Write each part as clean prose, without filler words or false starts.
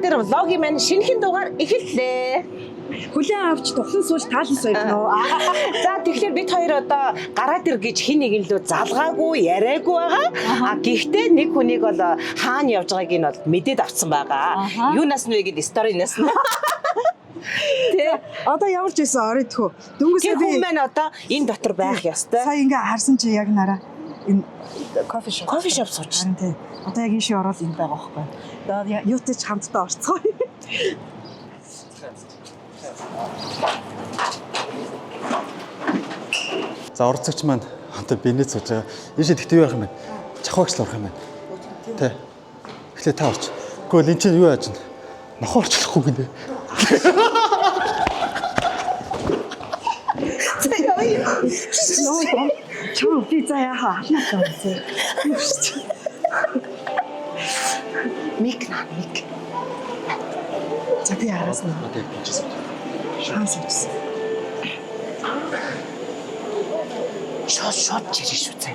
дээр влогийн маань шинэхэн дугаар эхэллээ. Хүлэн авч тухлан сууж таалан сойгно. За тэгэхээр бид хоёр одоо гараад ир гэж хин нэг лөө залгаагүй яриаггүй байгаа. Гэхдээ нэг хүнийг бол хаана явж байгааг нь бол мэдээд авсан байгаа. Юунаас нүг нь сторинаас нь. Тэ Одоо ямар ч байсан оройдхөө. Дөнгөсөө би хүн маань одоо энэ дотор байх ёстой. сая ингээ харсан чи яг нараа энэ кофе шоп сууч. Тий. Одоо яг энэ шиг ороод энэ байгаа байхгүй. Одоо юутай ч хамтдаа орцгоо. За орцогч маань одоо бинет сууж байгаа. Ийшээ тэгтээ юу явах юм бэ? Чахвагч л орох юм байна. Тэ. Эхлээ та орч. Гэхдээ энэ чинь юу яаж вэ? Нохоо орчлохгүй гинэ. Чуу би за яхаа. Мик. За би араас нь. Одоо бичсэн. Шанс өгсөн. Шот чирээ шүү зэ.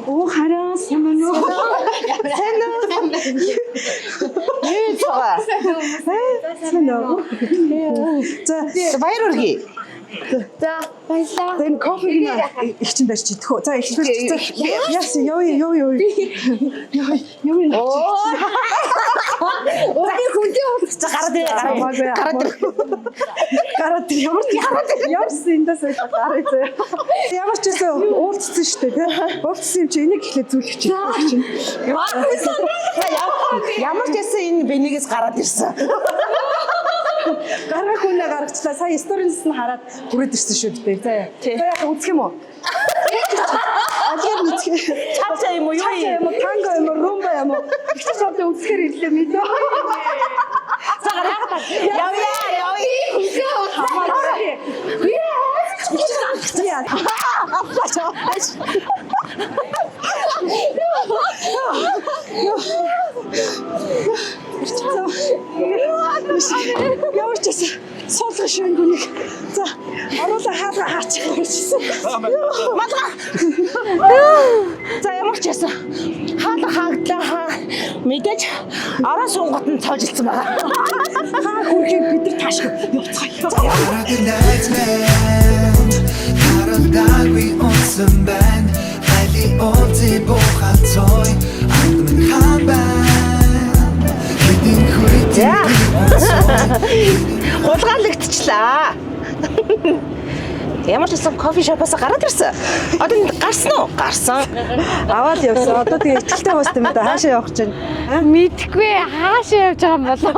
Оо хараа юм уу? Юу цаа? За баяр хүргэе. За баярлалаа. Энэ кофег их чинь барьж идэх үү? За их барьж. Яасан ёо. Өөний хүнтэй уулзч гараад ямарсан эндээс гараад ямар ч гэсэн уулзсан шүү дээ тий. Уулзсан юм чи энийг ихлэ зүйлэх чинь. Ямар ч байсан энэ бэнийгээс гараад ирсэн. Гарах хүнээ гаргачлаа. Сая сторинс нь хараад хүрээд ирсэн шүү дээ. Тэ яг үзэх юм уу? Ажиг үзэх. Чавчаа юм уу? Юу юм? Танго юм уу? Румба юм уу? Ихтэй шавд үзэхэр ирлээ мэдээ. За гараа. Явъя. Ямар ч гэсэн суулгах шивэнгүнийг за оруулаа хаалга хаачих хэрэгжсэн. Малга. За ямар ч байсан хаалга хааглаа. Мэдээж орон сунгот нь цоожилсан байгаа. Хаа хүрхийг бид нар таашгүй явцгаая. Харалдаагүй онсон байна. Хайли онци бохацой. Андмын хабан. Хэдин хүрээ. Хулгаалагдчихлаа. Ямар ч гэсэн кофе шопоос гараад ирсэн. Одоо гарсан уу? Гарсан. Аваад явсан. Одоо тэгээ ихтэй босд юм да хаашаа явах гэж байна. Мэдгүй хаашаа явж байгаа юм болов.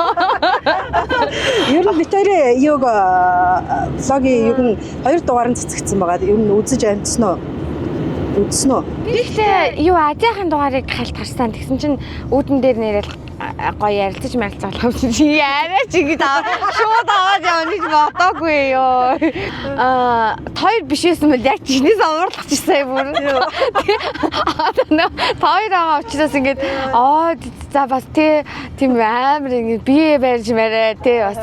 Ер нь битэрээ юг влогийн юу н 2 дугаар нь цэцэгдсэн байгаа. Ер нь үзэж амжсан уу? Үзсэн үү? Гэхдээ юу Азийн дугаарыг хальт харсан. Тэгсэн чинь үүдэн дээр нэрэл гоё ярилцаж марилцуулах юм чи яриа чи ингэж шууд аваад явна гэж бодоогүй ёо. Хоёр биш байсан бол яг чинээс амарлах ч сая бүр. Хоёр байгаа учраас ингэж за бас тийм амар ингэ бие барьж мараа бас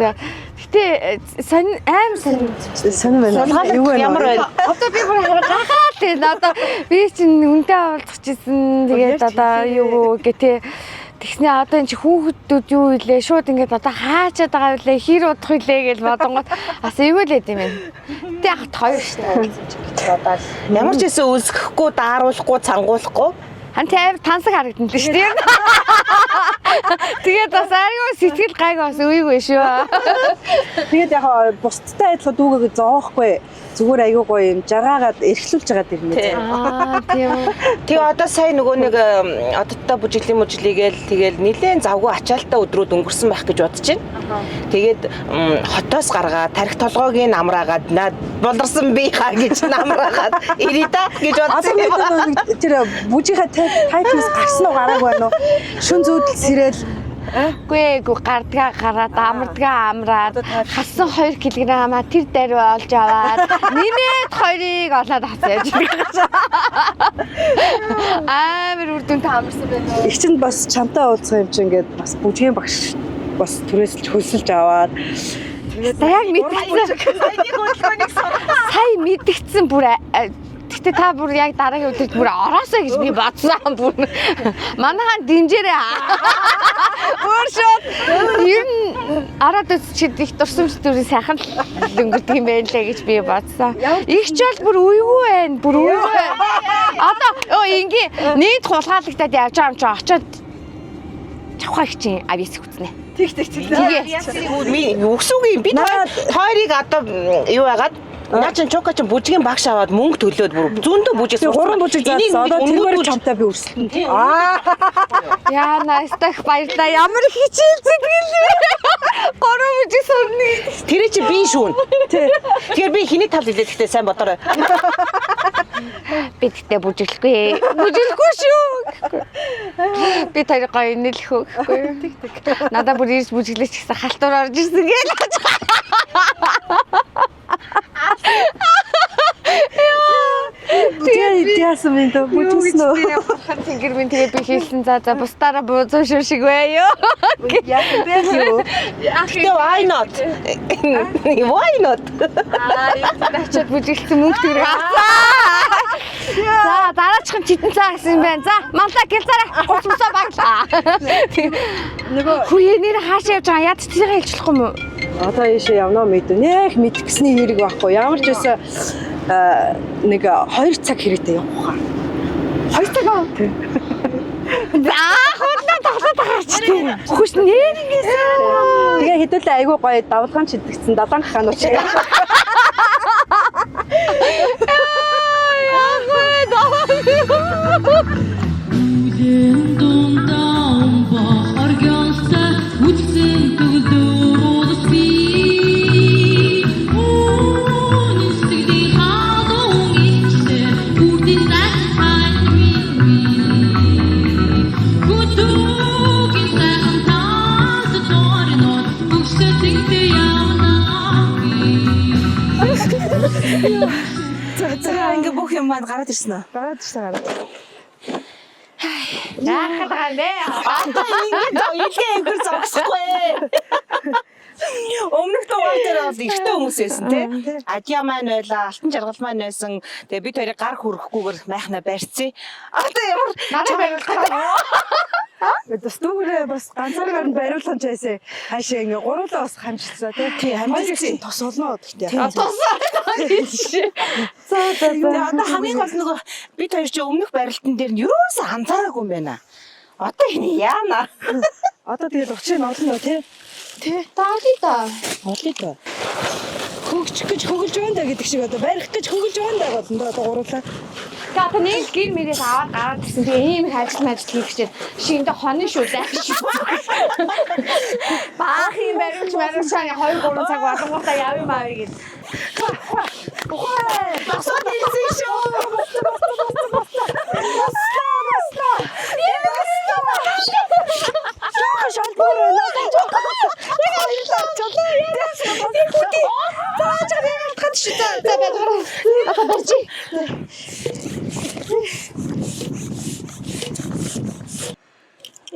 гэтээ сонир байна. Юу вэ? Ямар байна? Одоо би бүр гахаад байна. Одоо би чинь үнтэй авалцчихсан. Тэгээд одоо юу гэтээ тэгснэ одоо энэ чи хүүхдүүд юу илээ шууд ингээд одоо хаачаад байгаа үлээ хэр удах үлээ гэж бодонгот бас эйгүүлээд юм байна. Тэ яг хоёр штэ. Ямар ч гэсэн үлсэхгүй, дааруулахгүй, цангуулахгүй. Тайвар тансаг харагдана шүү дээ. Тэгээд бас аюу сэтгэл гайг бас үйгүй шүү. Тэгээд яг бусдтай адилхан дүүгээ зоохгүй. Зүгээр аюу гоё юм жаргаагаад эрхлүүлж байгаа дэрнэ. Тийм. Тэгээ одоо сая нөгөө нэг одоттой бүжиглийгээл тэгэл нилээн завгүй ачаалтаа өдрүүд өнгөрсөн байх гэж бодож байна. Тэгээд хотоос гаргаад тарих толгойг намраагаад болорсон би хаа гэж намраагаад ирида гэж бодсон юм. Тэр бүжийнхаа тайтлаас гарсан уу гараагүй байна уу? Шүн зүүдэл сэрэл Гүй гардгаа гараад амардгаа амраад хасан 2 кг-а тэр даруй олж аваад нэмээд 2-ыг олоод хасаж байгаа. Амар үрдүнтэй амарсан байна. их чинь бас чамтай уулзах юм чинь ингээд бас бүжгийн багш бас түрээсэлж хөлсөлж аваад яг мэдчихсэн. Сая мэдчихсэн бүр тэгтээ Гэтэ та бүр яг дараагийн өдөрт бүр ороосоо гэж би бодсон бүр. Манайхан дэмжээрээ. Өөр шууд ер нь араад үзчихэд их дурсамж дүрийн сайхан өнгөрдөг юм байна лээ гэж би бодсон. Игч бол бүр үйгүй байна. Бүр үйгүй. Одоо ингээ нийт хулгайлагтаад явж байгаа юм чи очоод чавхаа чинь авьяас хүзнэ. Тэгээ үгсүүгийн бид хоёрыг одоо юу яагаад наа чин чока чин бүжгийн багш аваад мөнгө төлөөд бүр зүүндөө бүжиг Гурван бүжиг заасан. Одоо тэргээр чамтай би үргэлжлэн. Яа настах баярлаа. Ямар хичээл зэглэлээ. Гурван бүжиг сурна. тэр чи би шүүн. Тэгэхээр би хиний тал хэлээд ихтэй сайн бодорой. Би тэгтээ бүжиглэхгүй. Бүжиглэхгүй шүү. Би тэр гоё нэлэх үгүй. Надаа бүр ирж бүжиглэж гэсэн халтур орж ирсэн гээл. Тэгээ яасан бэ дөө бүжигсэн үү? Тэнгэр минь тэгээ би хийсэн за бусдаараа буузуу шүү шиг байё. Яг бэ юу? Тэгээ why not? Why not? Очоод бүжиглсэн мөнгө төгрөг авцаа. За дараачихын читэн цаа гэсэн юм байна. За маллаа гэлзаараа 30 мөсөө баглаа. Нөгөө Хүүе нэр хаашаа явж байгаа яд тэрийг хэлчихлэхгүй юм уу? одоо ийшээ явнаа мэдв. Нэх мэдгэсний хэрэг байхгүй. Ямар ч байсан нэг 2 цаг хэрэгтэй явах. 2 цаг аа. За худлаа тоглоод байгаа ч тийм. Хөөс нэр ингэсэн. Тэгээ хэдүүлээ айгүй гоё давлгаан чидгцэн далаан хахаан уу. За ингээ бүх юм маань гараад ирсэн үү? Гараад ирсэн. Яахад байгаа нэ. Одоо ингээ илгээ өнгөр зогсохгүй. Өмнөх дугаар дээр бол ихтэй хүмүүс байсан тий. Адья маань байлаа, алтан жаргал маань байсан. Тэгээ бид хоёрыг гар хүрхгүйгээр майхна барьцээ. Одоо ямар Надад байвал Дэстүүрээ бас ганцааргаар нь бариулсан ч байсан. Хаашаа ингээ гурлаа бас хамжилцаа тий. хамжилцсан. Тос олноо гэхдээ. Одоо хамгийн гол нөгөө бид хоёр чи өмнөх барилтан дээр нь юусаа анзаараагүй юм байна. Одоо энэ яана? Одоо тэгээд учрыг нь олно тий. таали та. Олё доо. Хөгжих гэж хөгөлж байна да гэдэг шиг одоо барих гэж хөгөлж байна да болно да одоо гурлаа. Та нэг гэр мэрээс аваад гараад ирсэн. Тэгээ ийм их ажил хийх гэж шиндээ хоны шүү зайх шүү. Баах юм баримч марчааны 2-3 цаг болгонгуудаа яв юм аа гэж. Босоод ирсэн шүү.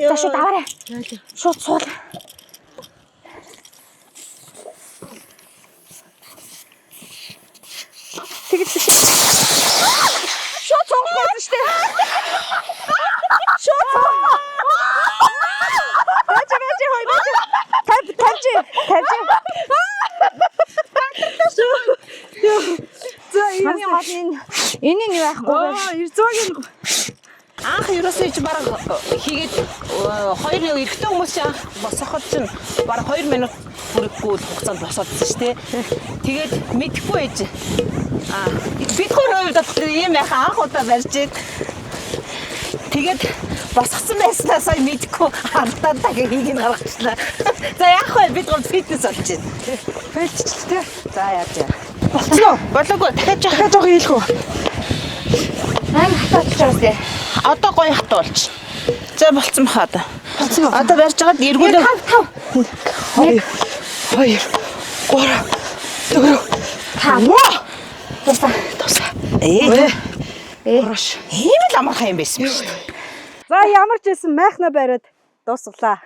Ташо даваарай. Шууд суул. Тэгэж шууд суух байсан шүү дээ. Шууд суух. Бачи хой бачи. Тавьж. За Хамгийн гол нь энэ нь юу байхгүй вэ? Эрзөөгийн Анх ерөөсөө чи баг хийгээд хоёр нэг эрэгтэй хүмүүс чи анх босоход чинь баг 2 минут хүрэхгүй хугацаанд босоодсон шүү дээ. Тэгээд мэдэхгүй ээж. Бид хоёр хувьд ийм яхаа анх удаа барьж ийг. Тэгээд босгосон байснаа сая мэдэхгүй хардаа дахин хийгийг гаргачлаа. За яах вэ? Бид гол фитнес болж байна. фэлтчтэй. За яаж яа. Болцноо. Болоогүй дахиад Жоо хийлэх үү? Ам хатаач чаастай. одоо гоё хат болж. За болцсон баха одоо. Одоо барьж байгаад эргүүлээ. 1 2 3 4 5 Тусаа. Орош. Ийм л амархан юм байсан биш. За ямар ч байсан майхна бариад дуусглаа.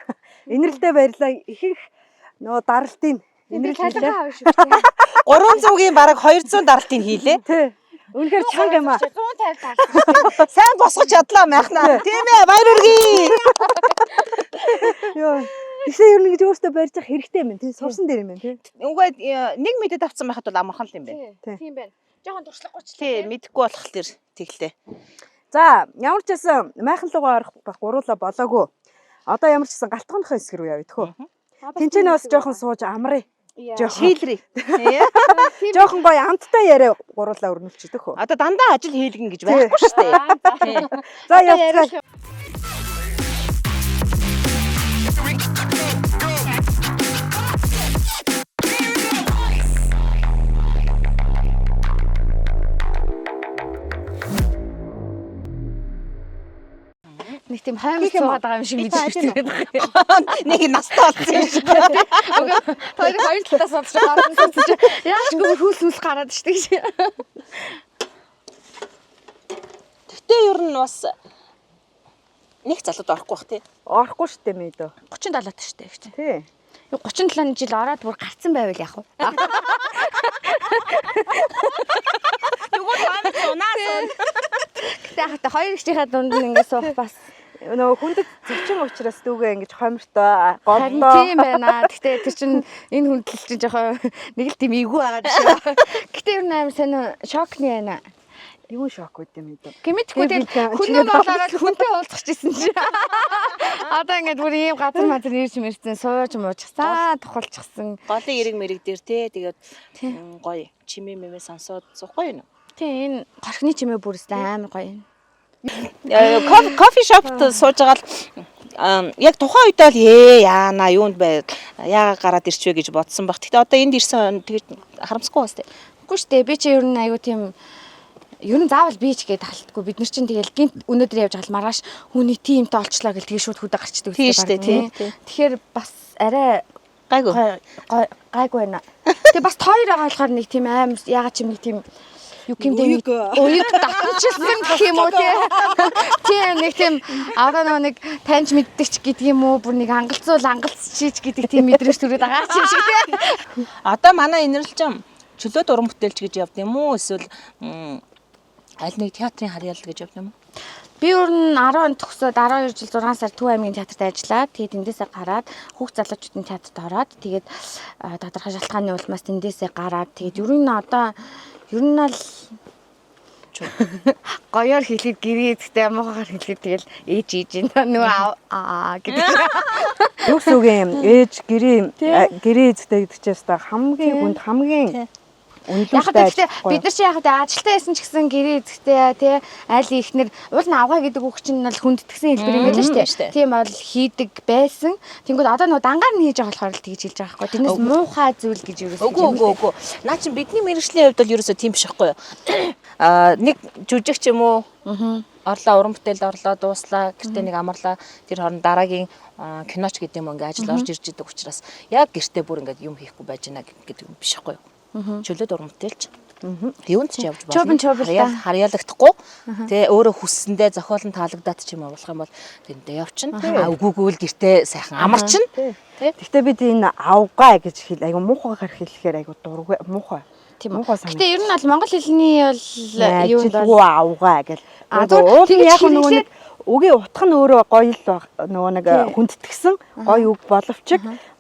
Инэрлдээ барилаа. Ихэнх нөө даралтын инэрл хийлээ. 300-ийн бараг 200 даралтыг хийлээ. Тий. Үнэхээр чанга юм аа. 150 тал. Сайн босгож ядлаа майхнаа. Тийм ээ, баяр үргээ. Йоо. Тэгсэн ер нь гэж өөртөө барьж явах хэрэгтэй юм тий. Сурсан дээр юм байна тий. Үгүй нэг мэдээд авцсан байхад бол амархан л юм байна. Тийм байна. Жохон туршлагагүй ч Тий, мэдэхгүй болох тэр тэглээ. За ямар ч байсан майхан лугаа орох гуруула болоогүй. Одоо ямар ч гэсэн галтгооныхоо хэсэг рүү явъя тэхүү. Тинчэнэ бас жоохон сууж амраа. Жоохон Шийдлэрээ. жоохон гоё амттай яриа гуруула өрнүүлчих тэхүү. Одоо дандаа ажил хийлгэн гэж байхгүй шүү дээ. За явцгаая. нэг тийм хаймс суугаад байгаа юм шиг мэдчихсэн. Нэг настаа болсон юм шиг. Хоёр талаас бодчих гарсан сонсож. Яаж ч хөлс гараад штэ гэж. Гэтэ ер нь бас нэг залууд орохгүй бах тий. Орохгүй шүү дээ мэдөө. 37 таа штэ гэж. Тий. 37 жил ороод бүр гарцсан байвал яах вэ? Тэгвэл манай унаас. Гэтэ хата хоёр ихчийнхээ дунд нь ингэ суух бас Нөгөө хүндэт зөрчин учраас дүүгээ ингэж хомиртой харин голдоо. тийм байна. Гэтэ тэр чинь энэ хүндлэл чинь жоохон нэг л тийм эвгүй байгаа шүү. Гэтэ ер нь амар сонио шокны байна. Юу шок үт юм бэ? Гэмэдгүй тэгэл хүн болоод хүнтэй уулзчихсан чинь. Одоо ингээд бүр ийм газар мазар ирж мэрсэн сууж муучсан, тухалчихсан. Голын эрэг мэрэг дээр тий. Тэгээд гоё чимээ мэмээ сонсоод суухгүй юу? Тийм энэ горхны чимээ бүрээс амар гоё. Кофе шопт сууж байгаа л яг тухайн үед бол яана юунд бай яага гараад ирчвэ гэж бодсон баг. Гэтэ одоо энд ирсэн тэгж харамсахгүй бас тий. Үгүй шүү дээ. Би чи ер нь аюу тийм ер нь заавал бич гэдээ талтгүй. Бид нар чинь тэгэл гинт өнөөдөр явж байгаа л маргааш хүний тимтэй олчлоо гэл тэгээ шууд хөдөө гарчдаг үстэй тий. Тэгэхээр бас арай Гайгүй. гайгүй байна. Тэгээ бас тойр байгаа болохоор нэг тийм аим ягаад ч юм нэг тийм юу гэмдэ уйг татчихсан гэх юм уу тийм нэг тийм аваа нэг таньж мэддэгч гэдэг юм уу бүр нэг ангалцчиж гэдэг тийм мэдрэмж төрөд байгаа ч юм шиг тийм. Одоо манай инэрлжим чөлөөт уран бүтээлч гэж явд юм уу эсвэл аль нэг театрын харьяалал гэж явд юм уу? Би өөр нь 10 он төгсөөд 12 жил 6 сар Төв аймгийн театрт ажиллаад тэгээд эндээсээ гараад хүүхд залуучуудын театрт ороод тэгээд тодорхой шалтгааны улмаас тэндээсээ гараад тэгээд ер нь одоо ер нь л гоёор хэлээд гэрээдтэй муухагаар хэлээд тэгэл ээж нөгөө гэдэг. Юу гэсэн үг юм? Ээж гэрээ эзэхтэй гэдэг чинь та хамгийн хүнд хамгийн Яг гэхдээ бид нар чи яг ажилтаа байсан ч гэсэн гэрээ эзэхтэй тий аль ихнэр уул нь авгаа гэдэг үг чинь бол хүндэтгсэн хэлбэр юм байл шүү дээ. Тийм бол хийдэг байсан. Тэнгүүд одоо нөгөө дангаар нь хийж байгаа болохоор л тэгж хэлж байгаа байхгүй. Тэрнээс муухай зүйл гэж юу гэсэн юм. Үгүй. Наа чи бидний мэргэжлийн хувьд бол ерөөсөө тийм биш байхгүй юу? Нэг жүжигч юм уу? Орлоо уран бүтээлд орлоо дууслаа гэртээ нэг амарлаа тэр хооронд дараагийн киноч гэдэг юм ингээ ажил орж ирж идэг учраас яг гэртээ бүр ингээ юм хийхгүй байж гэнэ гэдэг юм биш байхгүй юу? Чөлөөт уран бүтээлч. Юунд ч явж болно. Харьяалагдахгүй. Тэ өөрөө хүссэндээ зохиол нь таалагдаад ч юм уу болох юм бол тэндээ явчихна. Үгүйгүүл гэртээ сайхан амарчна. Гэхдээ бид энэ авгаа гэж хэл айгу муухайгаар хэлэхээр айгу дургүй муухай. Тийм үү. Гэтэ ер нь бол монгол хэлний бол юу бол авгаа гэл. Тийм яг нөгөө нэг үгийн утга нь өөрөө гоё л нөгөө нэг хүндэтгсэн гоё үг боловч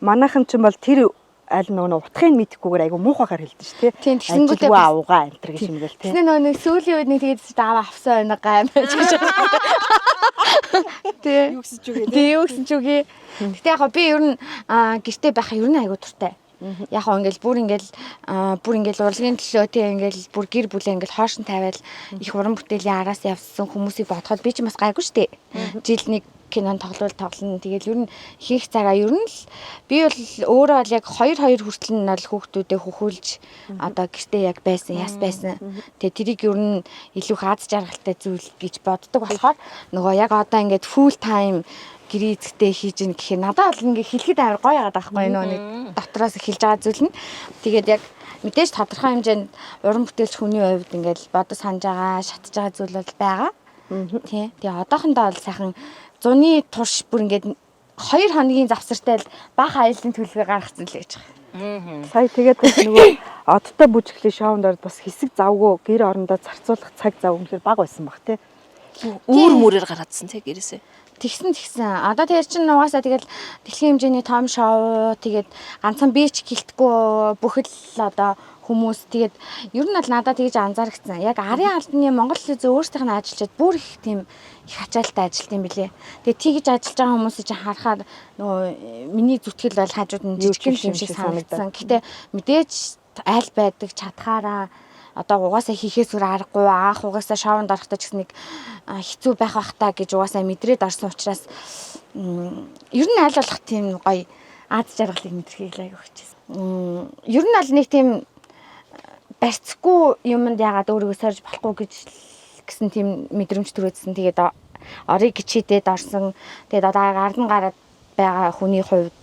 манайхан ч юм бол тэр аль нөгөө утгыг мэдэхгүйгээр айгу муухайгаар хэлдэг шүү тий. Тэнгүүтээ авгаа энэ гэж юм гээл тий. Тэний нөгөө сүүлийн үед нэг тэгээд аваа авсан байна гайм гэж байна. Тий. Юу гэсэн ч үгүй. Тий юу гэсэн ч үгүй. Гэтэ яг би ер нь гэртээ байх ер нь айгу дуртай. Яг ингээл бүр ингээл урлагийн төлөө тий ингээл бүр гэр бүлээ ингээл хоошин тавиал их уран бүтээлийн араас явсан хүмүүсийг бодоход би ч бас гайгүй штэ. Жил нэг кинон тоглоно. Тэгэл ер нь хийх цагаа ер нь л би бол өөрөө бол яг 2 хүртэл нь бол хүүхдүүдээ хөхүүлж одоо гэртээ яг байсан яс байсан. Тэгээ тэрийг ер нь илүү хаад жаргалтай зүйл гэж боддог болохоор нөгөө яг одоо ингээд full time гэрээ эзэхтэй хийж ийн гэхээр надад бол ингээ хэлэхэд амар гоё яагаад байхгүй нөө нэг дотроос хэлж байгаа зүйл нь тэгээд яг мэдээж тодорхой хэмжээнд уран бүтээлч хүний хувьд ингээл бодож санаж байгаа шатж байгаа зүйл бол байгаа. Тий. Тэгээ одоохондоо бол сайхан зуны турш бүр ингээд 2 хоногийн завсартай л бага аяллаа төлөвлөгөө гаргацсан л гэж байна. Сая тэгээд нөгөө одтой бүжиглийн шоунд орд бас хэсэг завгүй гэр орондоо зарцуулах цаг зав үнэхээр бага байсан баг тий. Үүр мөрөөр гаргаадсан тий гэрээсээ. Тэгсэн. Одоо тэр чинь угаасаа тэгэл дэлхийн хэмжээний том шоу тэгээд ганцхан би ч гэлтгүй бүхэл одоо хүмүүс тэгээд ер нь бол надад тэгж анзаарчихсан. Яг арын албаны Монгол телевиз өөрсдийнх нь ажиллаж бүр их тийм их ачаалттай ажилт юм билэ. Тэгээд тэгж ажиллаж байгаа хүмүүсийг чинь харахаар нөгөө миний зүтгэл бол хажууд нь жижигхэн юм шиг санагдсан. Гэхдээ мэдээж айл байдаг чадхаараа одоо угаасаа хийхээс өөр аргагүй аах угаасаа шоунд орохдоо ч гэсэн нэг хэцүү байх бах та гэж угаасаа мэдрээд орсон учраас ер нь аль болох тийм гоё аз жаргалыг мэдрэхийг айгу хичээсэн. Ер нь аль нэг тийм барьцгүй юмд яагаад өөрийгөө сорж болохгүй гэсэн тийм мэдрэмж төрөөдсөн. Тэгээд орыг гिचээдээд орсон. Тэгээд одоо ардан гараад байгаа хүний хувьд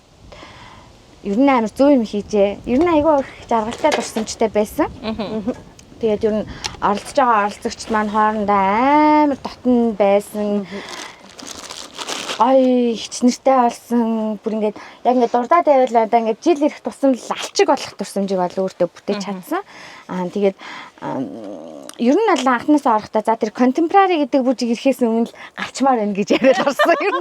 ер нь амар зөв юм хийжээ. Ер нь айгүй их жаргалтай дурсамжтай байсан. Тэгээд ер нь оролцож байгаа оролцогчд маань хоорондоо амар дотн байсан. Ой хичнэртэй болсон. Бүр ингээд яг ингээд дурдаад байвал одоо ингээд жил ирэх тусам л алчиг болох дурсамжийг бол өөртөө бүтээж чадсан. Тэгээд ер нь бол анхнаасаа орохдоо за тэр contemporary гэдэг бүжиг ирэхээс өмнө л гарчмаар байна гэж яриад орсон юм.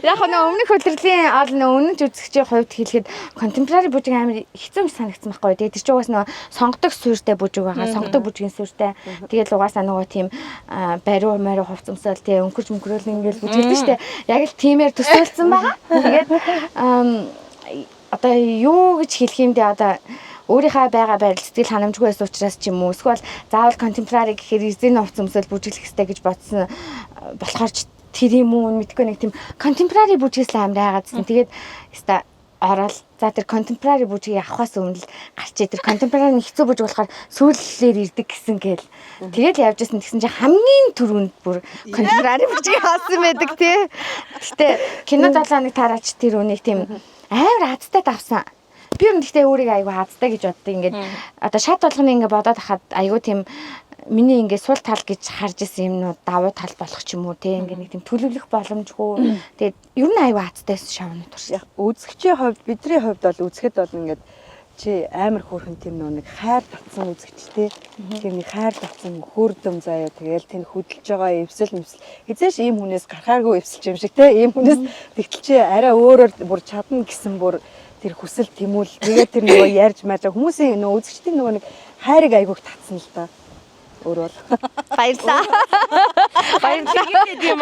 Яг нэг өмнөх хөтөлбөрийн өмнөж үзэгчийн хувьд хэлэхэд contemporary бүжиг амар хэцүү юм санагдсан байхгүй. Тэгээд тэр чинь угаасаа нөгөө сонгодог суурьтай бүжиг байгаа. Сонгодог бүжгийн суурьтай. Тэгээд угаасаа нөгөө тийм бариу мариу хувц өмсөөл тий өнгөрч мөнгөрөөл ингээл бүжгэлдэж штэ. Яг л тиймэр төсөөлсөн байгаа. Тэгээд одоо юу гэж хэлэх юм бэ одоо өөрийнхөө байгаа байрал сэтгэл ханамжгүй байсан учраас ч юм уу эсвэл заавал contemporary гэхээр эзэн хувц өмсөөл бүжиглэх хэрэгтэй гэж бодсон болохоор ч тэр юм уу мэдгүй нэг тийм contemporary бүжгээс л амар хайгаадсан. Тэгээд яста ороод за тэр contemporary бүжгийг авахаас өмнө л гарчээ тэр contemporary хэцүү бүжиг болохоор сүүлээр ирдэг гэсэн гээл. Тэгээд явж ирсэн гэсэн чинь хамгийн түрүүнд бүр contemporary бүжгийг авсан байдаг тий. Гэтэ кино залааныг тараач тэр үнийг тийм амар азтай давсан. Би ер нь гэхдээ өөрийгөө айгүй азтай гэж боддог. Ингээд одоо шат болгоны ингээд бодоод хахад айгүй тийм миний ингээд сул тал гэж харж исэн юмнууд давуу тал болох ч юм уу те ингээд нэг тийм төлөвлөх боломжгүй. Тэгээд ер нь айгүй азтайсэн шавны турш. Үзэгчийн хувьд бидний хувьд бол үзэхэд бол ингээд чи амар хөөрхөн тийм нэг хайр татсан үзэгчтэй. Тийм нэг хайр татсан хөөрдөм заяа тэгэл тэн хөдөлж байгаа эвсэл хизээш ийм хүнээс гарахааргүй эвсэлч юм шиг те ийм хүнээс тэгтэл чи арай өөрөөр бүр чадна гэсэн бүр тэр хүсэл тэмүүл тэгээд тэр нөгөө ярьж маажаа хүмүүсийн нөгөө үзэгчдийн нөгөө нэг хайрыг айгуух татсан л да. Өөр бол баярлаа. Тийм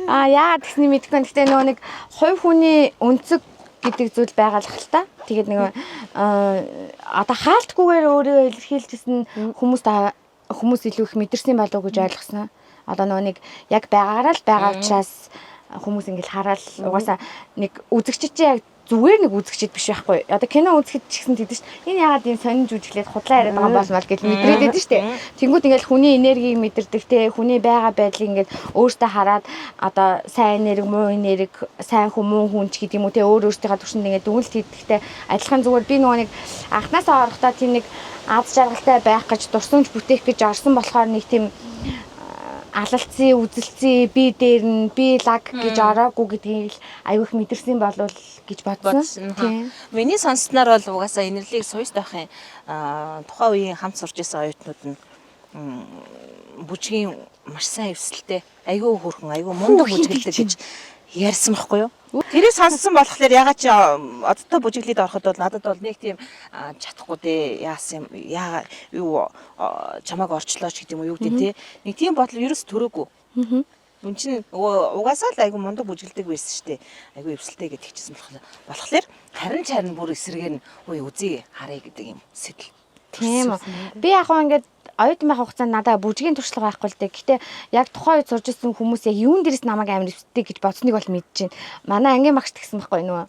яа тэгсний мэдгүй. Гэхдээ нөгөө нэг хувь хүний өнцөг гэдэг зүйл байгаа л та. Тэгээд нөгөө одоо хаалтгүйгээр өөрөө илэрхийлжсэн хүмүүс илүү их мэдэрсэн болов уу гэж ойлгосон. Одоо нөгөө нэг яг байгаараа л байгаа учраас хүмүүс ингээл хараад угаасаа нэг үзэгчд чи яг зүгээр нэг үзэгчд биш байхгүй. Одоо кино үзэхэд ч гэсэн тэгдэж шүү. Энэ яагаад ийм сонин жүжиглээд худлаа яриад байгаа болмол гэж мэдрээд байдаг шүү дээ. Тэнгүүд ингээл хүний энергийг мэдэрдэг те хүний байгаа байдлыг ингээл өөртөө хараад одоо сайн энерги, муу энерги, сайн хүн, муу хүн ч гэдэг юм уу те өөртөө туршинд ингээд дүгнэлт хийдэгтэй адилхан зүгээр би нөгөө нэг анхнаасаа орохдоо тийм нэг аз жаргалтай байх гэж дурсамж бүтээх гэж орсон болохоор нэг тийм алалцсан, үзэлцэн, би дээр нь би лаг гэж ороогүй гэдгийг аюух мэдэрсэн болвол гэж бодсон. Тийм. Миний сонссноор бол угаасаа инэрлийг суйж байхын тухайн үеийн хамт сурч исэн оюутнууд нь бүжгийн маш сайн эвсэлтэй, аюу хөөрхөн, аюу мундаг бүжгэлдэг гэж ярьсан байхгүй юу? Тэрийг сонссон болохоор ягаад чи одтой бүжиглээд ороход бол надад бол нэг тийм чадахгүй дээ. Яасан юм яа юу чамааг орчлооч гэдэг юм уу юу гэдэг тий. Нэг тийм бодол ерөөс төрөөгүй. Үн чинь угаасаа л айгу мундаг бүжиглдэг байсан шүү дээ. Айгу эвсэлтэй гэж хэлчихсэн болохоор харин бүр эсрэгээр нь ой үзье харъя гэдэг юм сэтэл. Тийм үү. Би яг хоо ингээд оюутан байх хугацаанд надад бүжгийн туршлага байхгүй л дээ. Гэтэ яг тухайн үед сурж ирсэн хүмүүс яг юун дээрээс намайг амар эвсдэг гэж бодсныг бол мэдчихээн. Манай ангийн багш тэгсэн байхгүй нөгөө.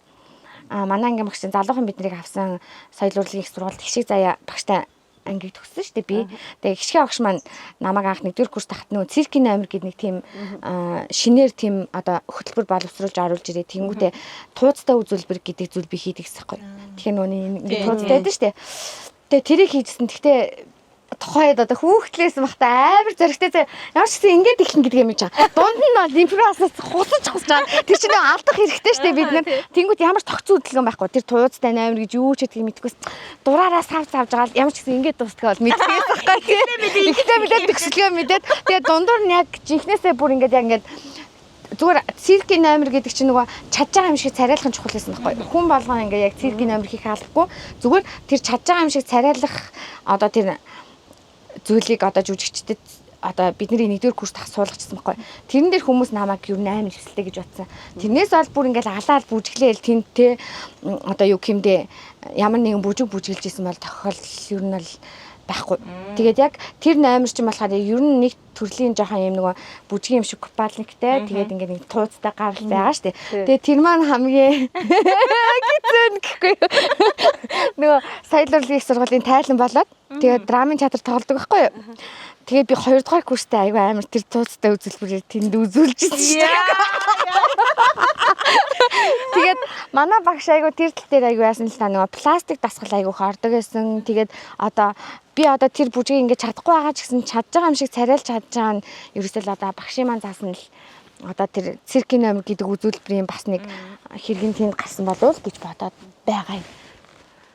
Манай ангийн багш залуухан биднийг авсан соёл урлагийн их сургуульд хишиг заяа багштай ангийг төгссөн шүү дээ би. Тэгээ хишгийн багш маань намайг анх 1-р курс тахад нөгөө циркийн амир гэдэг нэг тийм шинээр тийм одоо хөтөлбөр боловсруулж оруулж ирээ. Тэнгүүтээ тууцтай үзүүлбэр гэдэг зүйл би хийдэг гэсэн байхгүй. Тэгэхээр нөгөө нэг тууцтай байдаг шүү дээ. Тэгээ тэрийг хийжсэн. Гэхдээ тухайд одоо хүүхдлээс махта амар зоригтой ямар ч гэсэн ингэж ихлэн гэдэг юм чинь. Дунд нь бол инфлюенсаас хусаж байгаа. Тэр чинь алдах хэрэгтэй шүү дээ бид нар. Тэнгүүд ямар ч тогтцоо хөдөлгөөн байхгүй. Тэр тууцтай амар гэж юу ч гэдгийг мэдгүйс. Дураараа савж байгаа ямар ч гэсэн ингэж дуустдаг бол мэдчихээс байхгүй. Ихтэй мэдээд төгсөлгөө мэдээд тэгээ дундуур нь яг жинхнээсээ бүр ингэж яг ингэж зүгээр циркийн номер гэдэг чинь нөгөө чадж байгаа юм шиг царайлах чухал байсан байхгүй. Хүн болгоо ингээ яг циркийн номер хийх хаалгахгүй. Зүгээр тэр чадж байгаа юм шиг царайлах одоо тэр зүйлийг одоо жүжигчдэд одоо бидний нэгдүгээр курс тах суулгачсан байхгүй. Тэрэн дээр хүмүүс намайг юу амар хэвсэлтэй гэж бодсон. Тэрнээс бол бүр ингээл алаал бүжиглээл тэнтэй одоо юу гэмдэ ямар нэгэн бүжиглж исэн бол тохиол ер нь бол байхгүй. Тэгээд яг тэр номер чинь болохоор ер нь нэг төрлийн жоохон юм нөгөө бүжгийн юм шиг купалниктэй тэгээд ингээд нэг тууцтай гарал байгаа шүү дээ. Тэгээд тэр маань хамгийн гизэн гэхгүй. Нөгөө соёлын их сургуулийн тайлан болоод тэгээд драмын театр тоглодог байхгүй юу? Тэгээд би 2 дугаар курстай айгүй амар тэр тууцтай үзүүлбэрээр тэнд үзүүлж ирсэн шүү дээ. Тэгээд манай багш айгүй тэр тал дээр айгүй яасан л та нөгөө пластик дасгал айгүй хордог гэсэн. Тэгээд одоо би одоо тэр бүжгийг ингээд чадахгүй байгаа ч гэсэн чадж байгаа юм шиг царайлж чадж байгаа нь ерөөсөө л одоо багшийн маань заасан л одоо тэр циркийн номер гэдэг үзүүлбэрийн бас нэг хэрэгэн тэнд гарсан болов уу гэж бодоод байгаа юм.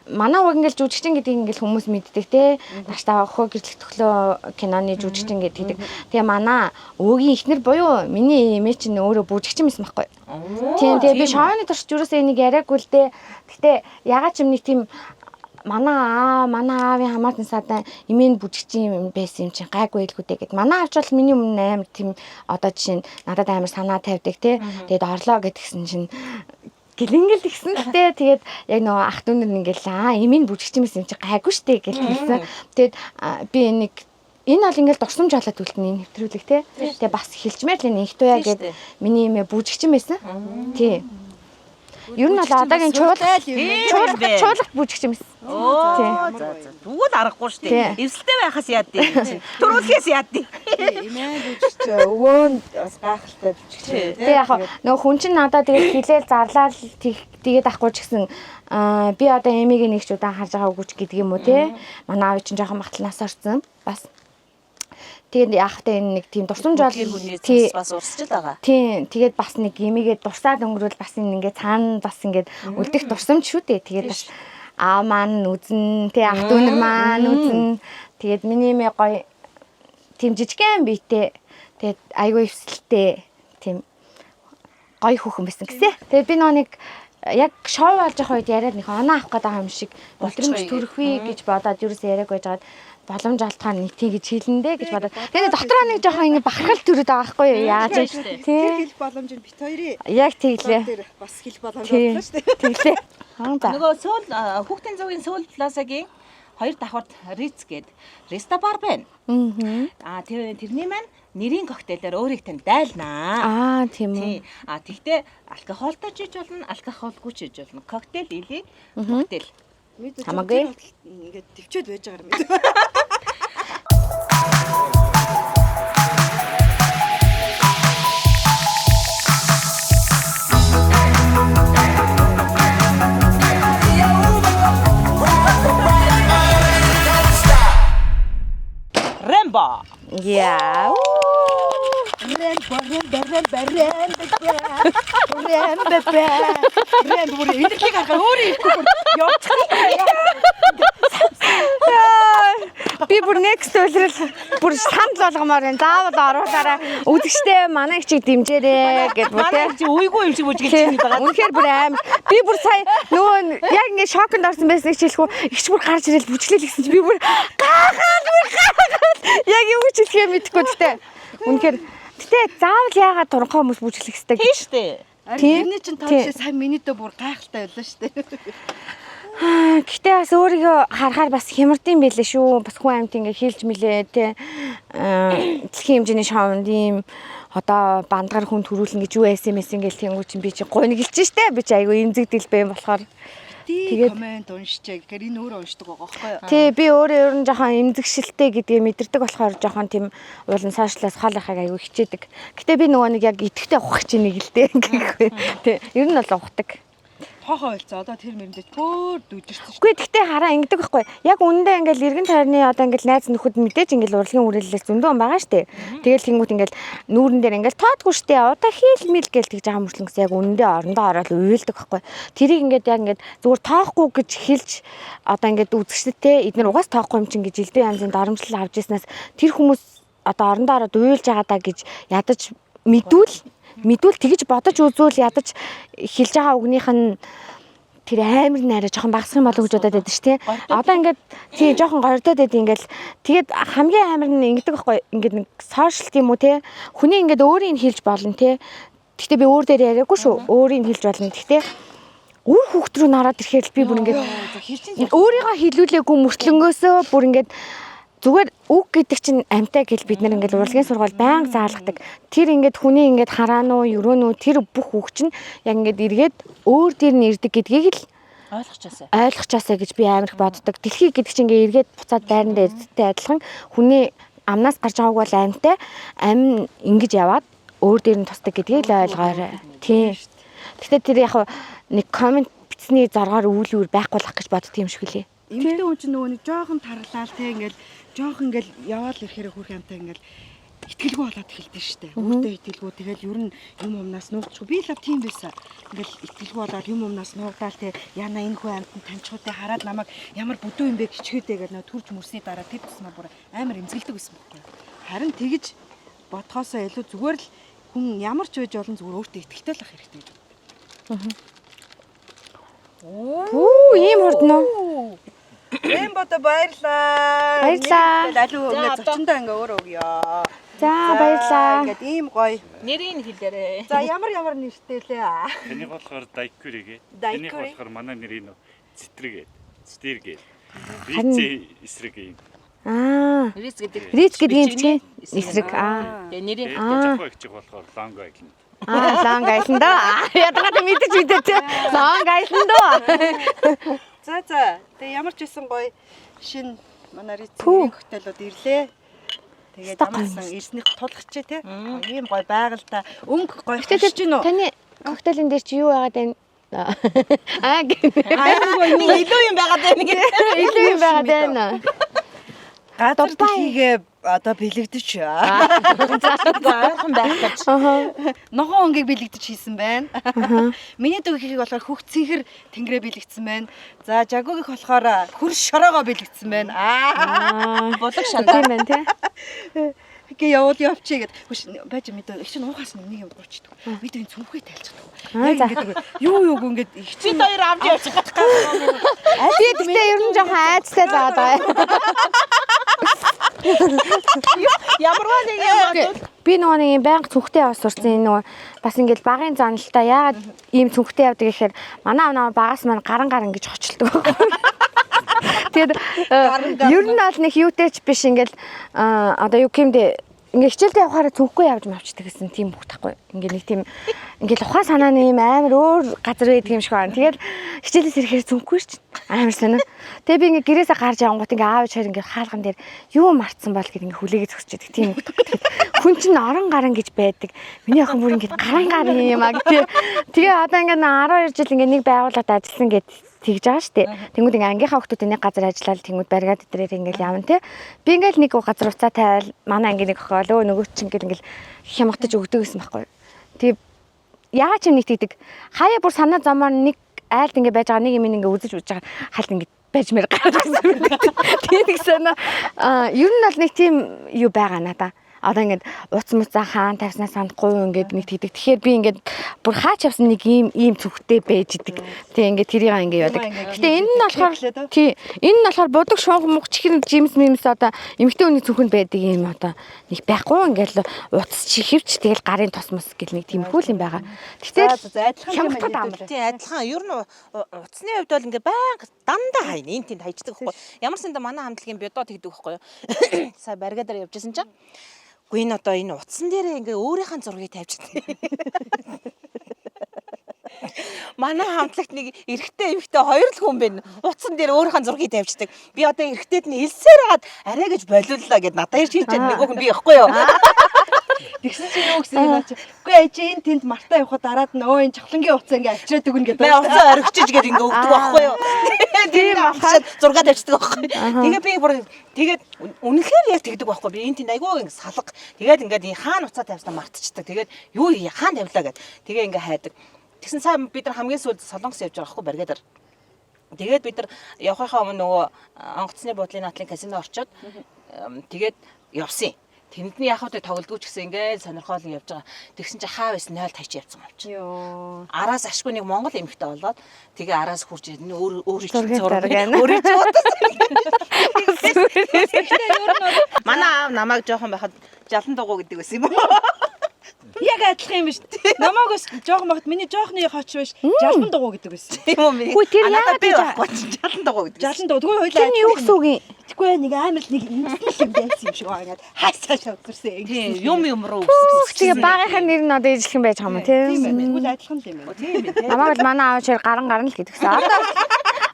Манай уг ингээл жүжигчин гэдэг ингээл хүмүүс мэддэг те. Наштаа охоо гэрлэх төглөө киноны жүжигчин гэдэг. Тэгээ манай өвгийн ихнэр буюу миний эмээ чинь өөрөө бүжигчин байсан байхгүй. Тийм тэгээ би шоуны турш юусоо энийг яриаггүй л дээ. Гэтэ ягаад ч юм нэг тийм манай аавын хамаатан садан эмээ бүжигчин юм байсан юм чинь гайгүй илгүүдээ гэд. Манай авч бол миний өмнө амар тийм одоо жишээ нь надад амар санаа тавьдаг те. Тэгээд орлоо гэдгсэн чинь гэлэнгэл гисэн гэхдээ тэгээд яг нөгөө ах дүүнэр ингээл эмийн бүжигчин байсан юм чи гайгүй штэ гэж хэлсэн. Тэгээд би нэг энэ бол ингээл дурсамж болоод үлдэн нэвтрүүлэг те. Тэгээд бас хэлчмээр л энэ их туяа гэд миний эмээ бүжигчин байсан. Тий. Ер нь бол одоогийн чуулгах бүжигчин байсан. Тэгвэл аргагүй шүү дээ. Эвсэлтэй байхаас яадیں۔ Төрүүлэхээс яадیں۔ Эмээ бүжигч өвөө бас гайхалтай бүжигч. Тэгээ яг нөгөө хүн чинь надад тэгээд хилээл зарлаа л тэгээд ахгүй ч гэсэн би одоо эмийг нэг ч удаа харж байгаагүй ч гэдэг юм уу те. Манай аав чинь жоохон махталнаас орсон бас. Тэгээд яг та энэ нэг тийм дурсамж бол бас урсчил байгаа. Тийм. Тэгээд бас нэг эмигээ дурсаад өнгөрүүл бас ингээд цаана бас ингээд үлдэх дурсамж шүү дээ. Тэгээд бас аа маань үзэн, тэг ах дүүнэр маань үзэн. Тэгээд миний эмээ гоё тийм жижигхэн биетэй. Тэгээд айгүй эвсэлтэй тийм гоё хүүхэн байсан гэсэн. Тэгээд би нэг яг шоу болж байгаа үед яриад нэг оноо авах гэдэг юм шиг болтромж төрөхвээ гэж бодоод юусэн яриаг байж байгаад боломж алдахаар нэг тий гэж хэлэндэ гэж бодоод тэгээд дотроо нэг жоохон ингэ бахархал төрөд байгаа байхгүй юу яаж тий хэлэх боломж нь бит хоёрын яг тэглээ бас хэлэх боломж боллоо шүү дээ тэглээ нөгөө сөүл хүүхдийн зуугийн сөүл плазагийн 2 давхарт Риц гээд Рестабар байна. Тэрний маань нэрийн коктейлээр өөрийг тань дайлнаа. Тийм үү. Тэгтээ алкохолтой ч хийж болно, алкохолгүй ч хийж болно. Коктейл илий, коктейл. Хамаагүй. Ингээд төвчөөд байж байгаа юм. Рембо. Yeah. Рембо эндэрхийг харахаар өөрөө ихгүй явчихсан. Би бүр next үйлрэл бүр санал болгомоор энэ заавал оруулаарай. Үдгчтэй манай их чиг дэмжээрэй гэд бүр тий. Чи үйгүй юм шиг бүжгэлж байгаа. Үнэхээр бүр амар. Би бүр сая нөгөө яг ингэ шоконд орсон байсныг хэлэхгүй ихч бүр гарч ирэл бүжгэлээ гэсэн чи би бүр гахаад яг юу ч хэлэхээ мэдэхгүй гэхдээ үнэхээр гэтээ заавал яагаад туранхай хүмүүс бүжгэлэх хэрэгтэй гэж шүү дээ. Тэрний чинь тоошоо сая миний дөө бүр гайхалтай байлаа шүү дээ. Гэхдээ бас өөрийгөө харахаар бас хямардсан байлээ шүү. Бас хүн амьд ингээ хийлж мэлээ те. Дэлхийн хэмжээний шоунд ийм одоо бандгаар хүн төрүүлнэ гэж юу SMS ингээл тэнгуү чинь би чи гойног хэлж штэ. Би чи айгүй имзэгдэл бэм болохоор тэгээд комент уншчаа гэхээр энэ өөрөө уншдаг байгаа байхгүй юу? Тий, би өөрөө ер нь жоохон имзэгшилтэй гэдгийг мэдэрдэг болохоор жоохон тийм уулын сошиалаас хол байхыг айгүй хичээдэг. Гэтэ би нөгөө нэг яг идэвхтэй ухах чинь нэг л дээ гэхгүй. Тий, ер нь бол ухдаг. Тоохоо ойлцоо одоо тэр мэрэндээ пөөр дүжирсэн шүү. Үгүй гэхдээ хараа ингэдэг байхгүй. Яг үнэндээ ингээл эргэн тойрны одоо ингээл найз нөхөд мэдээж ингээл урлагийн үрэллээс зөндөө байгаа штэ. Тэгэл тэнгуут ингээл нүүрэн дээр ингээл тоодгүй штэ. Одоо хийл мэл гээл тэгж байгаа мөрчлөнгөс яг үнэндээ орондоо ороод уйлдаг байхгүй. Тэрийг ингээд яг ингээд зүгээр тоохгүй гэж хэлж одоо ингээд үзэгчтэй эдгээр угаас тоохгүй юм чинь гэж элдв янзын дарамжлал авч ирснээс тэр хүмүүс одоо орондоо ороод уйлж байгаа даа гэж ядаж мэдүүл тэгж бодож үзүүл ядаж хэлж байгаа үгнийх нь тэр амар найраа жоохон багсах юм болов гэж бодоод байдаг ш тий. Одоо ингээд тий жоохон гордоод байдаг ингээл тэгээд хамгийн амар нь ингэдэг байхгүй ингээд нэг сошиал тийм үү тий. Хүний ингээд өөрийг хэлж болно тий. Гэхдээ би өөр дээр яриаггүй шүү. Өөрийг хэлж болно. Гэхдээ өөр хүүхд рүү нараад ирэхээр би бүр ингээд өөрийгөө хилүүлээгүй мөртлөнгөөсөө бүр ингээд зүгээр үг гэдэг чинь амтай гэл бид нар ингээд урлагийн сургууль байнга заалгадаг. Тэр ингээд хүний ингээд хараануу, өрөөнүү тэр бүх үг чинь яг ингээд эргээд өөр дээр нь ирдэг гэдгийг л ойлгочаасаа гэж би амар их боддог. Дэлхий гэдэг чинь ингээд эргээд буцаад байранда ирдэгтэй адилхан хүний амнаас гарч байгааг бол амтай ам ингэж яваад өөр дээр нь тусдаг гэдгийг л ойлгоорой. Тийм. Гэхдээ тэр яг нэг комент бичсний зоргоор үйл байхгүй л ах гэж боддог юм шиг лээ. Эмэгтэй хүн чинь нөгөө нэг жоохон тарлаа те ингээл жоохон ингээл яваал ирэхээр хөрх амтай ингээл итгэлгүй болоод эхэлдэг штэ. Өөртөө итгэлгүй тэгэл ер нь юм умнаас нуугдчихгүй. Би л тийм байсан. Ингээл итгэлгүй болоод юм умнаас нуугдаал те яна энэ хүн амтнд таньчихгүй хараад намайг ямар бүдүү юм бэ хичгээдэй гэж нөө түрж мөрсний дараа тэр тусмаа бүр амар эмзэглдэг байсан байхгүй. Харин тэгж бодхоосоо илүү зүгээр л хүн ямар ч байж олон зүгээр өөртөө итгэлтэй л ах хэрэгтэй гэж боддог. Оо ийм хурдноо. Эм бото баярлаа. Баярлаа. Алуу ингээд зочиндоо ингээ өөрөө өгье. За баярлаа. Ингээд ийм гоё. Нэрийг хэлээрэй. За ямар нэртэй лээ. Тэнийг болохоор Дайкуригээ. Дайкури. Тэнийг болохоор манай нэрийн Цитрэгээ. Цитэргээ. Харин- Рицэ эсрэг юм. Риц гэдэг. Риц гэдэг юм чинь эсрэг. Тэгээ нэрийн Жахаа их болохоор Лонго Айленд. Лонг Айленд. Ядгаад мэдэж тэ. Лонг Айленд. За. Тэгээ ямар ч байсан гоё шин манай рицийн коктейлууд ирлээ. Тэгээд амарсан ирснийх тулгачээ те. Ийм гоё байгальтай өнгө гоё Тэгтээ хичж гинөө. таны коктейлын дээр чи юу байгаад байна? илүү юм байгаад байна гэх. Илүү юм байгаад байна. Газар дэлхийгээ одоо бэлэгдэж. Ойрхон байх гэж. Ногоон өнгийг бэлэгдэж хийсэн байна. Миний дүүхийг болохоор хөх цэнхэр тэнгэрээ бэлэгдсэн байна. За жагуугийнх болохоор хөрш шороогоо бэлэгдсэн байна. Булаг шандаа. Тийм байна тий. Гээ явуулъя гэд. Хүш байж мэдээ. Их чинь уухаас нэг юм гурчдаг. Бид энэ цүнхээ тайлцдаг. Яг ингэдэг. Юу ингээд их Бид хоёр авч явж байгаа. Би тэгтээ ер нь жоохон айцтай заагаад байгаа. Ямарваа нэг юм бодвол Би нөгөө нэг юм байнга цүнхтэй яваад сурсан энэ нөгөө бас ингээд багын заналтай яагаад ийм цүнхтэй явдаг гэхээр манай багаас маань гаран гэж хоцолдог. Тэгээд ер нь бол нэг юутэйч биш ингээд одоо юу гэмдэ ингээ хичээлдээ явахаараа цүнхгүй явж мавчдаг гэсэн тийм бүх тахгүй. Ингээ нэг тийм ингээ ухаан санааны юм амар өөр газар байдаг юм шиг байна. Тэгээд хичээлээс ирэхээр цүнхгүй ш. Амар сонио. Тэгээ би ингээ гэрээсээ гарч явангууд ингээ аав чаар ингээ хаалган дээр юу марцсан бол гэд ингээ хүлээгээ зогсчихдаг тийм үг. Хүн чинь орон гарan гэж байдаг. Миний охин бүр ингээ гарan юм аа гэх. Тэгээ одоо ингээ 12 жил ингээ нэг байгууллагад ажилласан гэд тэгж байгаа штэ. Тэнгүүд ингээ ангийнхаа хүмүүстэй нэг газар ажиллаад тэнгүүд баригад дээр ингээл явна те. Би ингээл нэг газар уцаа тавиал манай ангийн нэг охин өө нөгөө чинь ингээл хямгатаж өгдөг гэсэн байхгүй. Тэгээ яа ч юм нэг тэгдэг. Хаяа бүр санаа замаар нэг айлд ингээ байж байгаа нэг юм ингээ үзэж байгаа халт ингээ байж мэр гарсан. Тэгээ нэг санаа ер нь бол нэг тийм юу байгаа надаа. Одоо ингээд уц муцаа хаан тавьснаа санахгүй ингээд нэг тэгдэг. Тэгэхээр би ингээд бүр хаач явсан нэг ийм зүгтээ байж идэг. Тэгээ ингээд тэрийг ингээд яадаг. Гэтэ энэ нь болохоор тий энэ нь болохоор будаг шуунх мух чихэр жимс мимс одоо эмэгтэй хүний зүхэнд байдаг юм одоо нэг байхгүй ингээд уц чихвч тэгэл гарын тосмос гэл нэг тиймэрхүү юм байгаа. Гэтэ адилхан юм байна. тий адилхан. Ер нь уцсны хувьд бол ингээ байнга дандаа хайна. Энд тэнд хайждаг байхгүй. Ямар санда манай хамтлагийн бедо тэгдэг байхгүй юу. Сая барига дээр явжсэн чинь Гүй энэ одоо энэ утсан дээр ингээ өөрийнхөө зургийг тавьчихсан. Манай хамтлагт нэг эрэгтэй эмэгтэй хоёр л хүн байна. Утсан дээр өөрийнхөө зургийг тавьчихдаг. Би одоо эрэгтэйд нь хэлсээр хагаад арай гэж болиуллаа гэд надад ирж хэлж байгаа нэг хүн би ихгүй юу. Тэгсэн чинь юу гэсэн юм чи. Үгүй ээж энэ тэнд мартаа явхад дараад нөө энэ чавлангийн уцаа ингээ авчираад өгнө гэдэг. Бай уцаа оргичиж гээд ингээ өгдөг байхгүй юу? Тийм авчаад 6 тавьчихдаг байхгүй. Тэгээ би бүр тэгээд үнэхээр яг тэгдэг байхгүй. Би энэ тэнд айгүй ингээ салга. Тэгээд ингээд хаана уцаа тавьснаа мартчихдаг. Тэгээд юу хаана тавилаа гэд. Тэгээ ингээ хайдаг. Тэгсэн сайн бид нар хамгийн сүүлд Солонгос явж байгаа байхгүй баригадаар. Тэгээд бид нар явахынхаа өмнө нөгөө онгоцны буудлын наатлын казино орчоод тэгээд явсан. Тэнд нь яг хөө тоглодгоо ч гэсэн ингээд сонирхол явж байгаа. Тэгсэн чи хаа байсан 0 тавьчих явсан юм чи. Йоо. Араас ашгүй нэг Монгол эмэгтэй болоод тэгээ араас хурж ирээд өөрөө чинь зураг өөрөө чинь бодсон. Манай аав намайг жоохон байхад жалан дугуй гэдэг байсан юм уу? Яг адилхан юм биш. Намайг бас жоохон багт миний жоохны хоч биш жалан дугуй гэдэг байсан. Тийм үү? Хүү тэр яагаад би байхгүй жалан дугуй гэдэг. Жалан дугуй. Тэгвэл хоёлаа. Тэр юу гэсэн үг юм? Тэгвэл нэг амар нэг юм байсан юм шиг байгаа ингээд хайсаа шавдэрсэн. Тийм юм руу Тэгээ багийнхаа нэр нь одоо ижлэх юм байж байгаа юм тийм. Тийм ээ. Тэгвэл адилхан юм байна. Тийм ээ. Намайг л манай аав чир гарan л гэдэгсэн.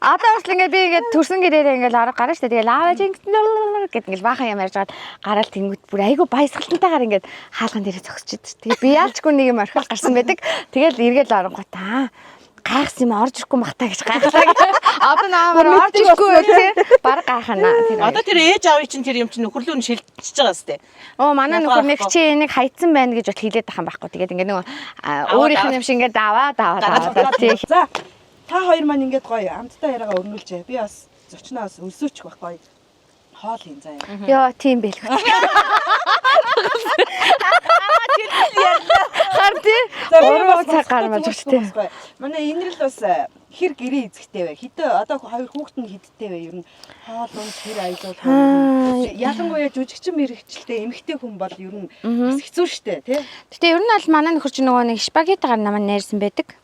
Одоо бас ингээд би ингээд төрсөн гэрээрээ ингээд арга гарна штэ. Тэгээ лааваж ингээд ингээд баахан юм ярьж гад гараал тэнгүүд бүр айгүй баясгалтантайгаар ингээд хаалган дээрээ зогсож идэв. Тэгээ би яалчгүй нэг юм орхил гарсан байдаг. Тэгэл эргээл оронгоо гайхсан юм орж ирэхгүй махтаа гэж гайхлаа. Одоо наамаар орж ирэхгүй тий. Бараг гайхана. Одоо тэр ээж аавын чинь тэр юм чинь нөхөрлөө нь шилжиж байгаа сте. Оо манай нөхөр нэг чи энийг хайцсан байна гэж бот хэлээд байгаа юм байхгүй. Тэгээд ингээд нэг өөрийнх нь юм шиг ингээд даваа тий. За та хоёр маань ингээд гоё амттай яриагаа өрнүүлжээ. Би бас зочноос өлсөөч байхгүй. Хоол хийн заа. Йоо тийм бэл. Харти. Өөрөө цаг гармаж өгчтэй. Манай энэрл бас хэр гэрээ эзэгтэй вэ? Хэдэ одоо хоёр хүүхэд нь хэдтэй вэ? Ер нь хоол унд хэр аялал. Ялангуяа жүжигчин мэрэгчлээ эмэгтэй хүн бол ер нь бас хэцүү шттэ тий. Гэтэ ер нь бол манай нөхөр чинь нөгөө нэг шпагетигаар намайг найрсан байдаг.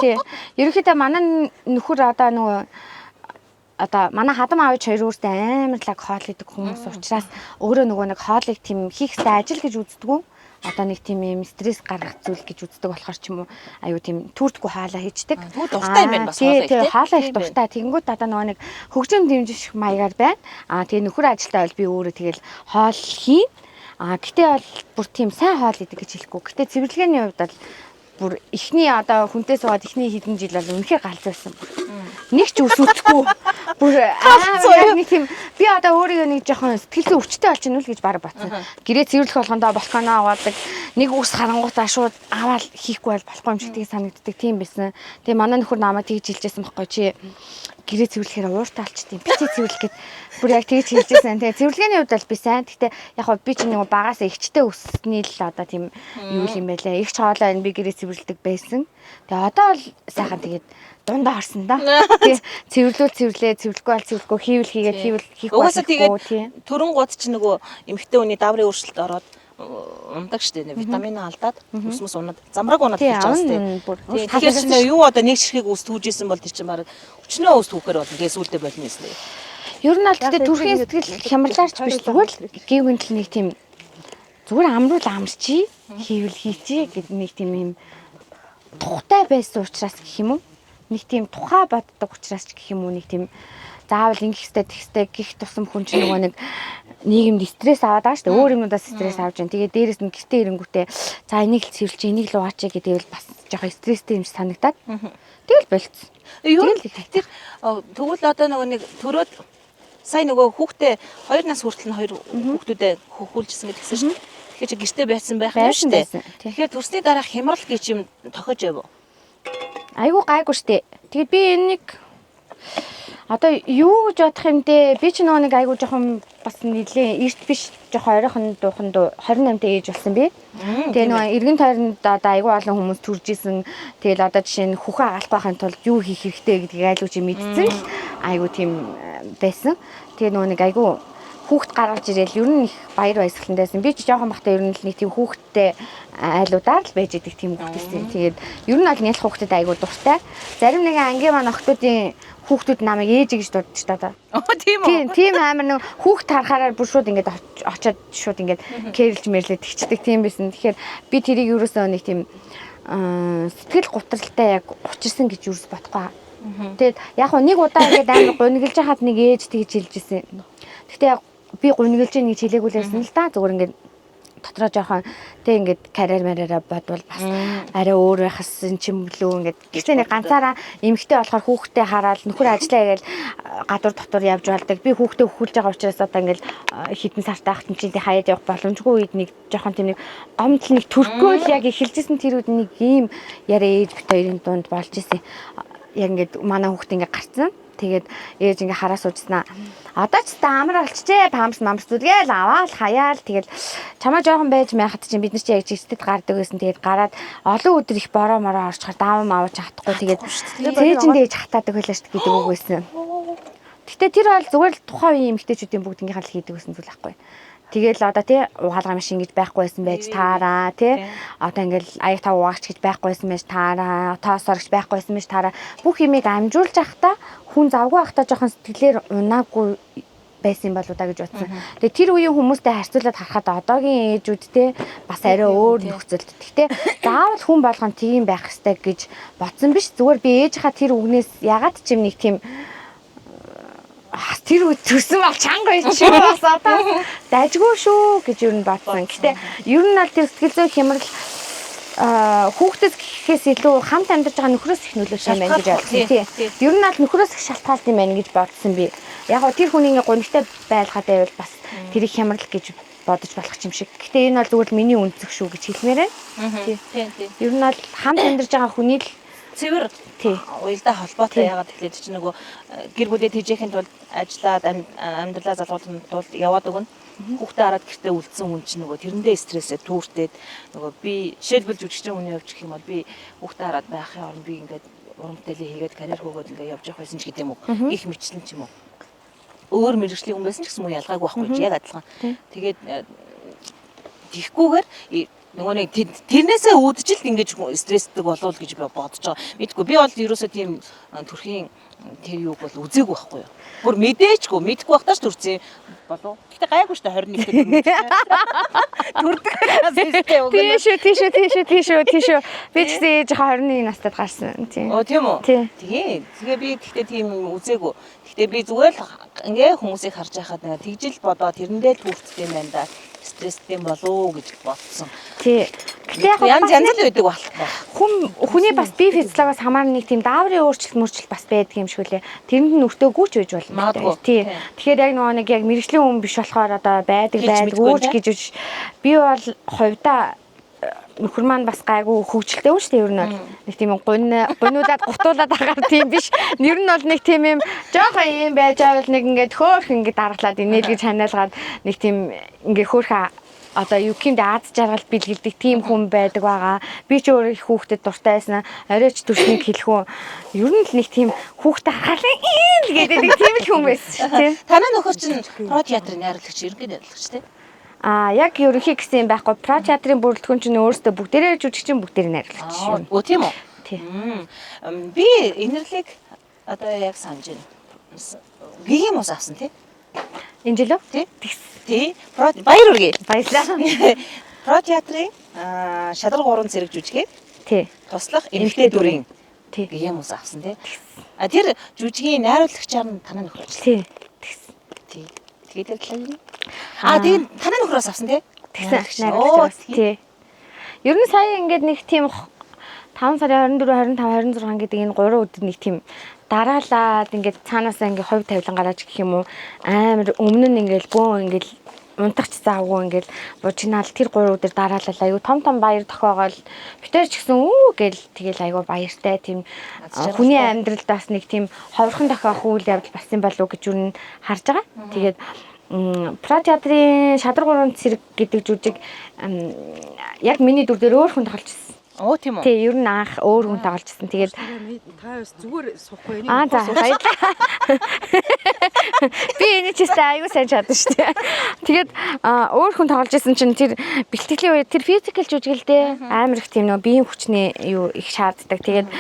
Тий. Ерөнхийдөө манай нөхөр одоо нөгөө одоо манай хадам аавч хоёр өөртөө амар лаг хоол идэг хүмүүс учраас өөрөө нөгөө нэг хоолыг тийм хийх хэвээр ажил гэж үздэггүй. Одоо нэг тийм юм стресс гаргах зүйл гэж үздэг болохоор ч юм уу аюу тийм түүрдэггүй хаалаа хийждэг. Дуртай юм байна бас хоолоо тий. Хоолоо их дуртай. Тэнгүүд одоо нөгөө нэг хөгжим дэмжих маягаар байна. Тэгээ нөхөр ажилтаа бол би өөрөө тэгэл хоол хийн. Гэтээ бол бүр тийм сайн хоол идэг гэж хэлэхгүй. Гэтээ цэвэрлэгээний хувьд бол бүр эхний одоо хүнтэй суугаад эхний хэдэн жил бол үнэхээр галз байсан. Нэг ч өсөхгүй. Бүр нэг тийм би одоо өөрийгөө нэг жоохон сэтгэл зүйн өвчтэй болчихно л гэж бараг батсан. Гэрээ цэвэрлэх болгондоо балконоо аваадаг. Нэг ус харангуутаа шууд аваад хийхгүй бол болохгүй юм шиг тийг санагддаг тийм байсан. Тэгээ манай нөхөр намайг тэгж хэлжсэн байхгүй чи гэрээ цэвэрлэхээр ууртаа алчдیں۔ Би чи цэвэрлэхэд бүр яг тэгж хэлжсэн. Тэгээ цэвэрлэгээний хувьд бол би сайн. Гэхдээ яг хоо би чи нэг багаас ихчтэй өссний л одоо тийм юу юм байлаа. Их хоолоо энэ би гэрээ цэвэрлэдэг байсан. Тэгээ одоо бол сайхан тэгээд дундаа орсон да. Тэгээ цэвэрлээ, цэвэрлэхгүй бол цэвэрлэхгүй, хийвэл хийгээд хийх угаасаа тэгээд төрөн гууд чи нөгөө эмхтэй хүний даврын өөрчлөлт ороод ундаг штэ витамин алдаад өсмөс унаад замраг унаад гэж байгаа штэ. Тэгэхээр чинь юу одоо нэг ширхэг үс түүжсэн бол тэр чинь баг өчнөө үс түүхээр болно. Тэгээ сүулдэ болно юм. Ер нь аль тэ төрхийн сэтгэл хямралаарч биш зүгээр л гів гэнтэл нэг тийм зүгээр амруул амарчи хийвэл хийчээ гэдэг нэг тийм юм тухтай байсан учраас гэх юм уу? Нэг тийм тухай боддог учраас ч гэх юм уу нэг тийм заавал ингэх хэвээр тэгстэй гих тусам хүн чинь нөгөө нэг нийгэмд стресс аваад байгаа шүү дээ. Өөр юмудаас стресс авч जैन. Тэгээ дээрэс нь гэртээ ирэнгүүтээ за энийг л цэвэрлж энийг л угаачаа гэдэгэл бас жоохон стресстэй юм санагдаад. Тэгэл болцсон. Юу л тэр тэгвэл одоо нөгөө нэг төрөөд сая нөгөө хүүхдээ 2 нас хүртэл нь 2 хүүхдүүдээ хөхүүлжсэн гэдгсэн шүү дээ. Тэгэхээр чи гэртээ байцсан байх юм шүү дээ. Тэгэхээр төрсний дараах хямрал гэж юм тохиож яваа. Айгу гайгүй шүү дээ. Тэгээд би энийг одоо юу гэж бодох юм те би ч нөгөө нэг айгу жоохон бас нэлээ эрт биш жоохон ойрхон дуухан 28 тэй ээж болсон би. Тэгээ нөгөө эргэн тойронд одоо айгу олон хүмүүс төрж исэн. Тэгэл одоо жишээ нь хүүхэн агалт байхын тулд юу хийх хэрэгтэй гэдгийг айлгуу чи мэдсэн л айгу тийм байсан. Тэгээ нөгөө нэг айгу хүүхд гаргаж ирэл ер нь их баяр баясгалантайсэн. Би ч жоохон бахта ер нь л нэг тийм хүүхдтэй айлуудаар л байж идэг тийм хүүхдтэй. Тэгээд ер нь бол нялх хүүхдэд айгу дуртай. Зарим нэгэн ангийн маань охтуудын хүүхдүүд намайг ээж гэж дуудаж та. Тийм үү? Тийм амар нэг хүүхд харахаараа бүр шууд ингээд очиод шууд ингээд кэрлж мэрлээ тэгчдэг тийм байсан. Тэгэхээр би тэрийг ерөөсөө нэг тийм сэтгэл гутралтай яг учирсан гэж юус бодохгүй. Тэгээд яг нэг удаа ингээд амар гуниглж хахад нэг ээж тэгж хэлж ирсэн. Гэхдээ би гуниглж ийн гэж хэлээгүй л байсан л да. Зүгээр ингээд дотроо жоохон тэг ингээд карьер мараараа бодвол бас арай өөр байхас юм ч юм лүү ингээд гэхдээ нэг ганцаараа эмэгтэй болохоор хүүхдээ хараад нөхөр ажиллаа гээл гадуур дотор явж болдог. Би хүүхдээ хөхүүлж байгаа учраас одоо ингээд хитэн сартаа ахтан чинь хаяад явах боломжгүй үед нэг жоохон тийм нэг гомдол нэг төрхөө л яг эхэлжсэн тэр үед нэг ийм яриа ээж бит хоёрын дунд болж исэн. Яг ингээд манай хүүхд ингээд гарцсан. Тэгээд ээж ингээ хараа суужснаа. Одоо ч та амар болчихжээ. Памс зүлгээл аваал хаяал тэгээд чамаа жоохон байж майхад чинь бид нар чи яг жигстэд гардаг байсан. Тэгээд гараад олон өдөр их бороо мороо орчхаар даав маавч чадахгүй. Тэгээд ээжиндээ ээж хатаадаг байлаа шүү гэдэг үг байсан. Гэтэ тэр бол зүгээр л тухайн үеийн эмэгтэйчүүдийн бүгдийнхээ л хийдэг байсан зүйл байхгүй. Тэгэл одоо тий угаалгаа машин гэж байхгүй байсан байж таараа тий одоо ингээл аяг тав угаагч гэж байхгүй байсан байж таараа тоосоор гэж байхгүй байсан байж таараа бүх юмыг амжуулж явахдаа хүн завгүй байхдаа жоохон сэтгэлээр унаагүй байсан юм болоо да гэж бодсон. Тэгээ тэр үеийн хүмүүстэй харьцуулаад харахад одоогийн ээжүүдтэй бас арай өөр нөхцөлд. Гэхдээ заавал хүн болгон тийм байх хэрэгтэй гэж бодсон биш. Зүгээр би ээжийнхаа тэр үгнээс ягаад ч юм нэг тийм тэр үе төсөн бол чанга байж шүү бас одоо дайжгүй шүү гэж юу н бодсон. Гэтэ ер нь бол тэр сэтгэл зүйн хямрал хүүхдэд гэхээс илүү хамт амьдарч байгаа нөхрөөс их нөлөөтэй байна гэж бодсон. Тийм. Ер нь бол нөхрөөс их шалтгаалт юм байна гэж бодсон би. Яг гоо тэр хүний ингээ гонигтай байлгаад байвал бас тэр их хямрал гэж бодож болох юм шиг. Гэтэ энэ бол зүгээр миний үнцэг шүү гэж хэлмээр байна. Тийм. Ер нь бол хамт амьдарч байгаа хүний л цэвэр уялдаа холбоотой яагаад тэгэхээр чи нөгөө гэр бүлээ тэжээхийн тулд ажиллаад амьдралаа залгуулахын тулд яваад өгнө. Хүүхдээ хараад гэртээ үлдсэн хүн чинь нөгөө тэрэндээ стрессээ түүртээд нөгөө би жишээлбэл жүжигчдийн хүний хувьд гэх юм бол би хүүхдээ хараад байхын оронд би ингээд уран бүтээлээ хийгээд карьер хөөгөөд ингээд явж явах байсан ч гэдэм үү. Их мэтчлэн ч юм уу. Өөр мэрэгжлийн хүн байсан ч гэсэн муу ялгаагүй байхгүй чи яг адилхан. Тэгээд тийхгүйгээр нөгөө нэг тэрнээсээ үүдчихэл ингэж стрессдэг болов гэж би бодож байгаа. Мэдгүй би бол ерөөсөө тийм төрхийн тэр юуг бол үзээгүй байхгүй юу. Бүр мэдээчгүй мэдгүй байхдаа ч төрсөн болов. Гэтэ гайгүй шүү дээ 21-д төрдөг. Тийш. Би ч гэсэн ээж 21 настад гарсан тийм. Оо тийм үү. Тэгээ би гэхдээ тийм үзээгүй. Гэтэ би зүгээр л ингээ хүмүүсийг харж байхад тэгжил бодоод тэрэндээ л түүрттэй юм байна да. Стресстэй болов гэж бодсон. Тий. Гэтэ яг янз л байдаг байна. Хүний бас бие физиологоос хамаарна нэг тийм дааврын өөрчлөлт бас байдаг юм шиг үлээ. Тэрэнд нь өртөөгүй ч байж болно. Тий. Тэгэхээр яг нөгөө нэг яг мэрэгжлийн хүн биш болохоор одоо байдаггүй гэж би бол хувьдаа нөхөр маань бас гайгүй хөвгчлээ шүү дээ ер нь бол нэг тийм гунуудаад гутуулаад агаар тийм биш. Ер нь бол нэг тийм юм жоохон юм байж авал нэг ингээд хөөх ингээд дараглаад инээл гэж ханиалгаад нэг тийм ингээд хөөх одоо юу гэмдэ аз жаргал бэлгэлдэг тийм хүн байдаг байгаа. Би ч өөр их хүүхдэд дуртай байсан. Оройч төрснийг хэлэхүү. Ер нь л нэг тийм хүүхдэд харахад ийм гэдэг нэг тийм л хүн байсан шүү дээ. Танай нөхөр чинь про театрын найруулагч ерөнхий найруулагч тийм. Яг ерөнхий гэсэн юм байхгүй. Про театрын бүрэлдэхүүн чинь өөрөөсөө бүгдээрээ жүжигчин бүгдээрээ найруулагч юм. Оо тийм үү? Тийм. Би энэрлийг одоо яг санаж байна. Гэгэм ус авсан тий? Энэ жил үү? Тий. Баяр үргээ. Баярлалаа. Про театрын шадар 3 зэрэг жүжигээ. Тий. Туслах эмэгтэй дүрийн тий. Гэгэм ус авсан тий. Тэр жүжигийн найруулагчаар нь танай нөхөр ажилласан. Тий. Тэгээд тэр талын тэгээд танай нөхрөөс авсан тий? Тэгсэн найруулагч тий. Ер нь сая ингээд нэг тийм 5 сарын 24, 25, 26 гэдэг энэ 3 өдөр нэг тийм дараалаад ингээд цаанаасаа ингээд хувь тавилан гараад гэх юм уу амар өмнө нь ингээд бөөн ингээд унтагч заагүй ингээд бужигнаал тэр 3 өдөр дараалал аюу том баяр тохиогоол битэр ч гэсэн үү гээл тэгэл аюу баяртай тийм хүний амьдралд бас нэг тийм ховорхон тохиох үйл явдал бас юм болов гэж юу харж байгаа. Тэгээд Про театрын шадар 3 цэрэг гэдэг жүжиг яг миний дүр дээр өөр хүн тоглож ирсэн. Оо тийм үү. Тий, ер нь анх өөр хүн тоглож ирсэн. Тэгээд та бас зүгээр суухгүй юм. За баярлалаа. Би энэ ч гэсэн аюу сайн чадсан шүү дээ. Тэгээд өөр хүн тоглож ирсэн чинь тэр бэлтгэлийн үед тэр физикал жүжиглдээ амар их тийм нөө биеийн хүчний юу их шаарддаг. Тэгээд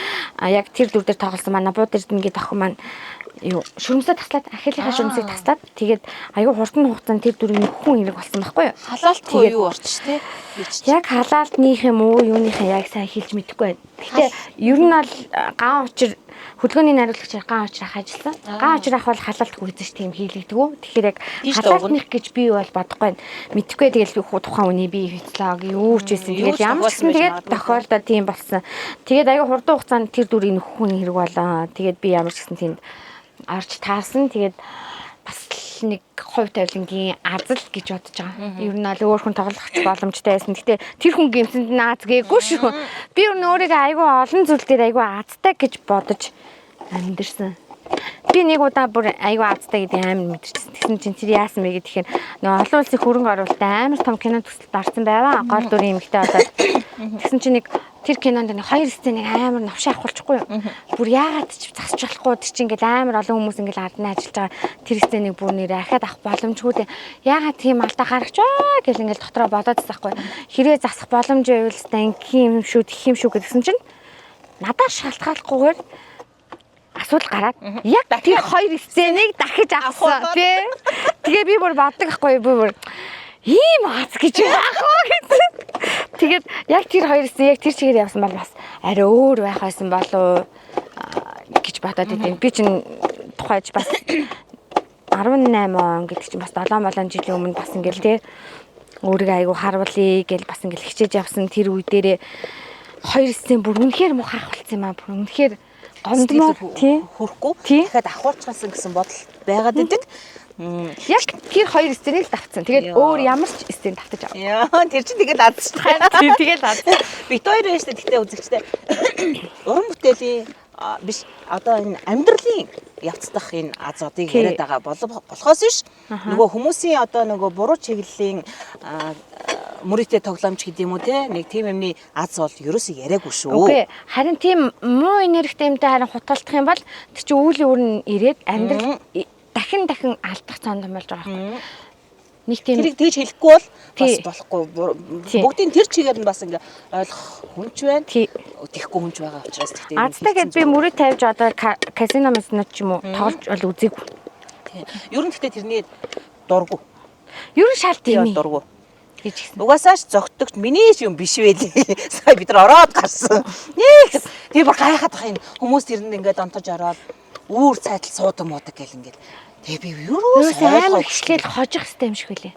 яг тэр дүр дээр тоглосон манай бууд эрдэнэ гэдэг охин маань юу шүрмсээ таслаад ахирлынхаа шүрмсийг таслаад тэгээд аюу хурдан хугацаанд тэр дүрийг нөхөн хэрэг болсон байхгүй юу? Халаалтгүй юу орч те. Яг халаалтных юм уу, юуныхаа яг сайн хэлж мэдэхгүй байна. Гэтэ ер нь бол гаан учир хөдөлгөөний найруулагчаар гаан учир ах ажилласан. Гаан учир ах бол халаалтгүй үзэж тийм хийлэгдэггүй. Тэгэхээр яг халаалтных гэж би бол бодохгүй байна. Мэдэхгүй тэгэл тухайн үний би физиолог юу ч байсан. Тэгээд ямар ч гэсэн тэгээд тохиолдол тийм болсон. Тэгээд аюу хурдан хугацаанд тэр дүрийг нөхөн хэрэг болоо. Тэгээд би ямар ч гэсэн тэнд орж таасан. Тэгээд бас нэг хувь тавилангийн азал гэж бодож байгаа. Ер нь бол өөр хүн тоглох боломжтой байсан. Гэтэ тэр хүн гэмсэнд нааз гээгүй шүү. Би өөр өөрийгөө айгүй олон зүйл дээр айгүй азтай гэж бодож амьдэрсэн. Би нэг удаа бүр айгүй азтай гэдэг амар мэдэрсэн. Тэгсэн чинь тэр яасан бэ гэхээр нөгөө олон улсын хөрөнгө оруулалтад амар том кино төсөлд орсон байваа. Гол дүрийн эмэгтэй болоод. Тэгсэн чинь нэг тэр кинонд нэг 2 сценыг амар навшаа авахулчихгүй юу? Бүр яагаад ч засч болохгүй тэр чинь ингээл амар олон хүмүүс ингээл арднаа ажиллаж байгаа тэр сценыг бүр нэрээ ахаад авах боломжгүй дээ. Яагаад тийм алдаа гаргачаа гэл ингээл дотроо бодоод байгаа байхгүй. Хэрвээ засах боломж байвал станкийн юм шүү, тэх юм шүү гэсэн чинь надад шалтгааллахгүйгээр асуудал гараад яг тэр 2 сценыг дахиж авсан тий. Тэгээ би бүр боддог байхгүй би бүр ийм аз гэж яах вэ гэсэн. Тэгээд яг тэр 2 сцен яг тэр чигээр явсан бол бас арай өөр байх байсан болов гэж бодоод идэв. Би чинь тухайж бас 18 он гэдэг чинь бас 7 жилийн өмнө бас ингээл тий өөрийгөө айгу харвалъя гэж бас ингээл хичээж явсан тэр үе дээрээ 2 сцен бүр үнэхээр мухах болсон юм аа. Бүр үнэхээр гомдмоор тий хүрхгүй дахиад авахулчихсан гэсэн бодол байгаад идэг. Яг тэр 2 сценийг давтсан. Тэгээд өөр ямар ч сцен давтаж аваа. Яа, тэр чинь тэгэл аз шүү. Тэгээд аз. Бит хоёр байж тэгтээ үзэгчтэй. Уран бүтээлийн биш одоо энэ амьдралын явцдах энэ аз одыг яриад байгаа болохоос биш. Нөгөө хүмүүсийн одоо нөгөө буруу чиглэлийн мөрөтэй тоглоомч гэдэг юм уу те нэг тийм юмны аз бол ерөөсөө яриаггүй шүү. Үгүй харин тийм муу энергитэй юмтай харин хутгалдах юм бол тэр чинь үүлийн өрн ирээд амьдрал дахин алдах цаанд болж байгаа юм. Нэг тийм тэрийг тэгж хэлэхгүй бол бас болохгүй. Бүгдийн тэр чигээр нь бас ингээ ойлгох хүнч байна. Тэхгүй хүнч байгаа учраас тэгтээ. Азтай гэд би мөрөд тавьж одоо казино мэснүүд ч юм уу тоолж бол үзээгүй. Ер нь тэгтээ тэрний дургу. Ер нь шал тийм дургу. Угаасаач зөгтөгч миний юм биш байлээ. Сая бид нар ороод гарсан. Нэг тэр бүр гайхаад байгаа юм. Хүмүүс тэрэнд ингээд онтож ороод үүр цайтал суудаг муудаг гэл ингээд. Тэгээ би ерөөсөө амар хичлэл хожих хэрэгтэй юм шиг үлээ.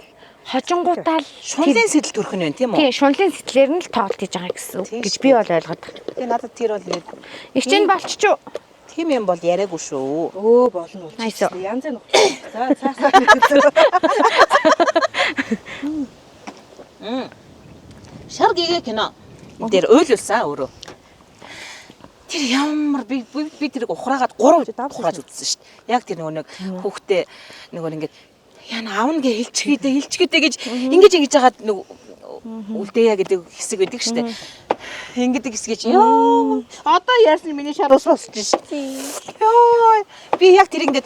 Хожингуудаа л шунлын сэтэл төрөх нь байна тийм үү? Тийм, шунлын сэтлэр нь л тоолт хийж байгаа гэсэн үг гэж би бол ойлгоод байна. Тэгээ надад тэр бол нэг ихчэнд болчихоо. Тийм юм бол яриаггүй шүү. Өө болно уу. Янз нь. За цаасаа. Шар гэгээ кино дээр ойлуулсан өөрөө. Тэр ямар би тэрийг ухраагаад 3 ухрааж үзсэн шүү дээ. Яг тэр нөгөө нэг хүүхдээ нөгөө ингээд яна аавн гэ хэлчгээдээ гэж ингэж хагаад нөгөө үлдээя гэдэг хэсэг байдаг шүү дээ. Ингээд хэсгэж ёо одоо яасан миний шар ус босч шүү. Ёо би яг тэр ингээд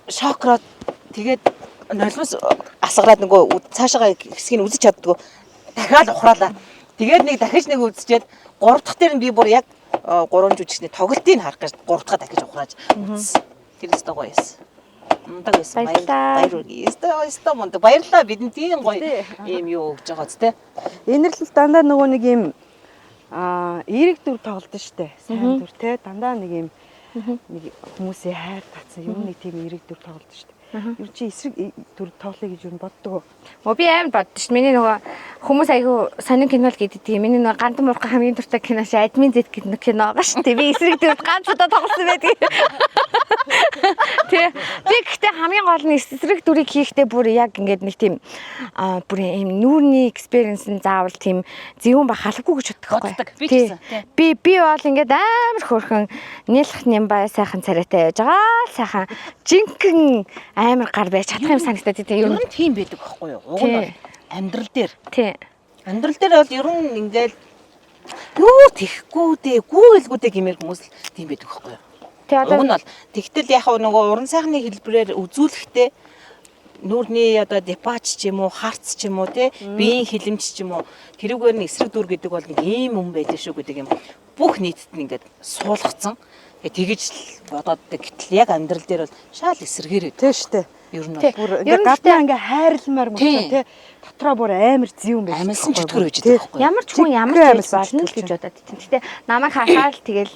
шокроод тэгээд нулимс асгараад нөгөө цаашаа хэсгийг үзэж чаддгүй дахиад ухраалаа. Тэгээд нэг дахиж нэг үзчихэд 3 дахь дээр нь би бүр яг 3 жүжигчний тоглолтыг харах гэж 3 дахь дахиж ухрааж үзсэн. Тэр өстө гоё эс. Мундаг эс баярлалаа бидний тийм гоё ийм юу өгж байгаа зү те. Энэрлэл дандаа нөгөө нэг юм эерэг дүр тоглолт штэ. Сайн дүр те дандаа нэг юм нэг хүмүүсийн хайр татсан юм нэг тийм эерэг дүр тоглолт штэ. Юу чи эсрэг дүр тоглоё гэж юу боддог уу? Би амар боддоо ш. Миний нөгөө хүмүүс айгүй сонин кино л гэдэг. Миний нөгөө гандан муурхай хамгийн дуртай кино ш. Админ зэт гэдэг кино байгаа ш. Би эсрэг дүр ганц удаа тоглосон байдаг. Тэ би гэхдээ хамгийн гол нь эсрэг дүрийг хийхдээ бүр яг ингээд нэг тийм бүр юм нүүрний экспириенс нь заавал тийм зөвүүн ба халахгүй гэж боддог байхгүй. Би бол ингээд амар хөөрхөн нийлх нямбай сайхан царайтай байж байгаа. Сайхан жинхэнэ амар гар байж чадах юм санагдаад тийм юм тийм байдаг байхгүй юу? Уг нь бол амьдрал дээр. Тийм. Амьдрал дээр бол ер нь ингээл юу тэхгүй дээ, гүйлгүү дээ гэмээр хүмүүс л тийм байдаг байхгүй юу? Тэгээ одоо уг нь бол тэгтэл яг нөгөө уран сайхны хэлбэрээр үзүүлэхдээ нүүрний одоо депач ч юм уу, харц ч юм уу те, биеийн хилэмж ч юм уу, тэрүүгээр нь эсрэг дүр гэдэг бол нэг ийм юм байдаг шүү гэдэг юм. Бүх нийтэд нь ингээд суулгацсан. Тэгэж л бодооддаг. Гэтэл яг амьдрал дээр бол шал эсэргээрээ. Тий штэ. Ер нь Бүр ингээ гаднаа ингээ хайрламар мөчөө тий. Дотроо бүр амар зэвэн байж. амилсан чөтгөр байж байгаа байхгүй. Ямар ч хүн ямар ч байж болно л гэж бодоод тийм. Гэтэ намайг харахаар тэгэл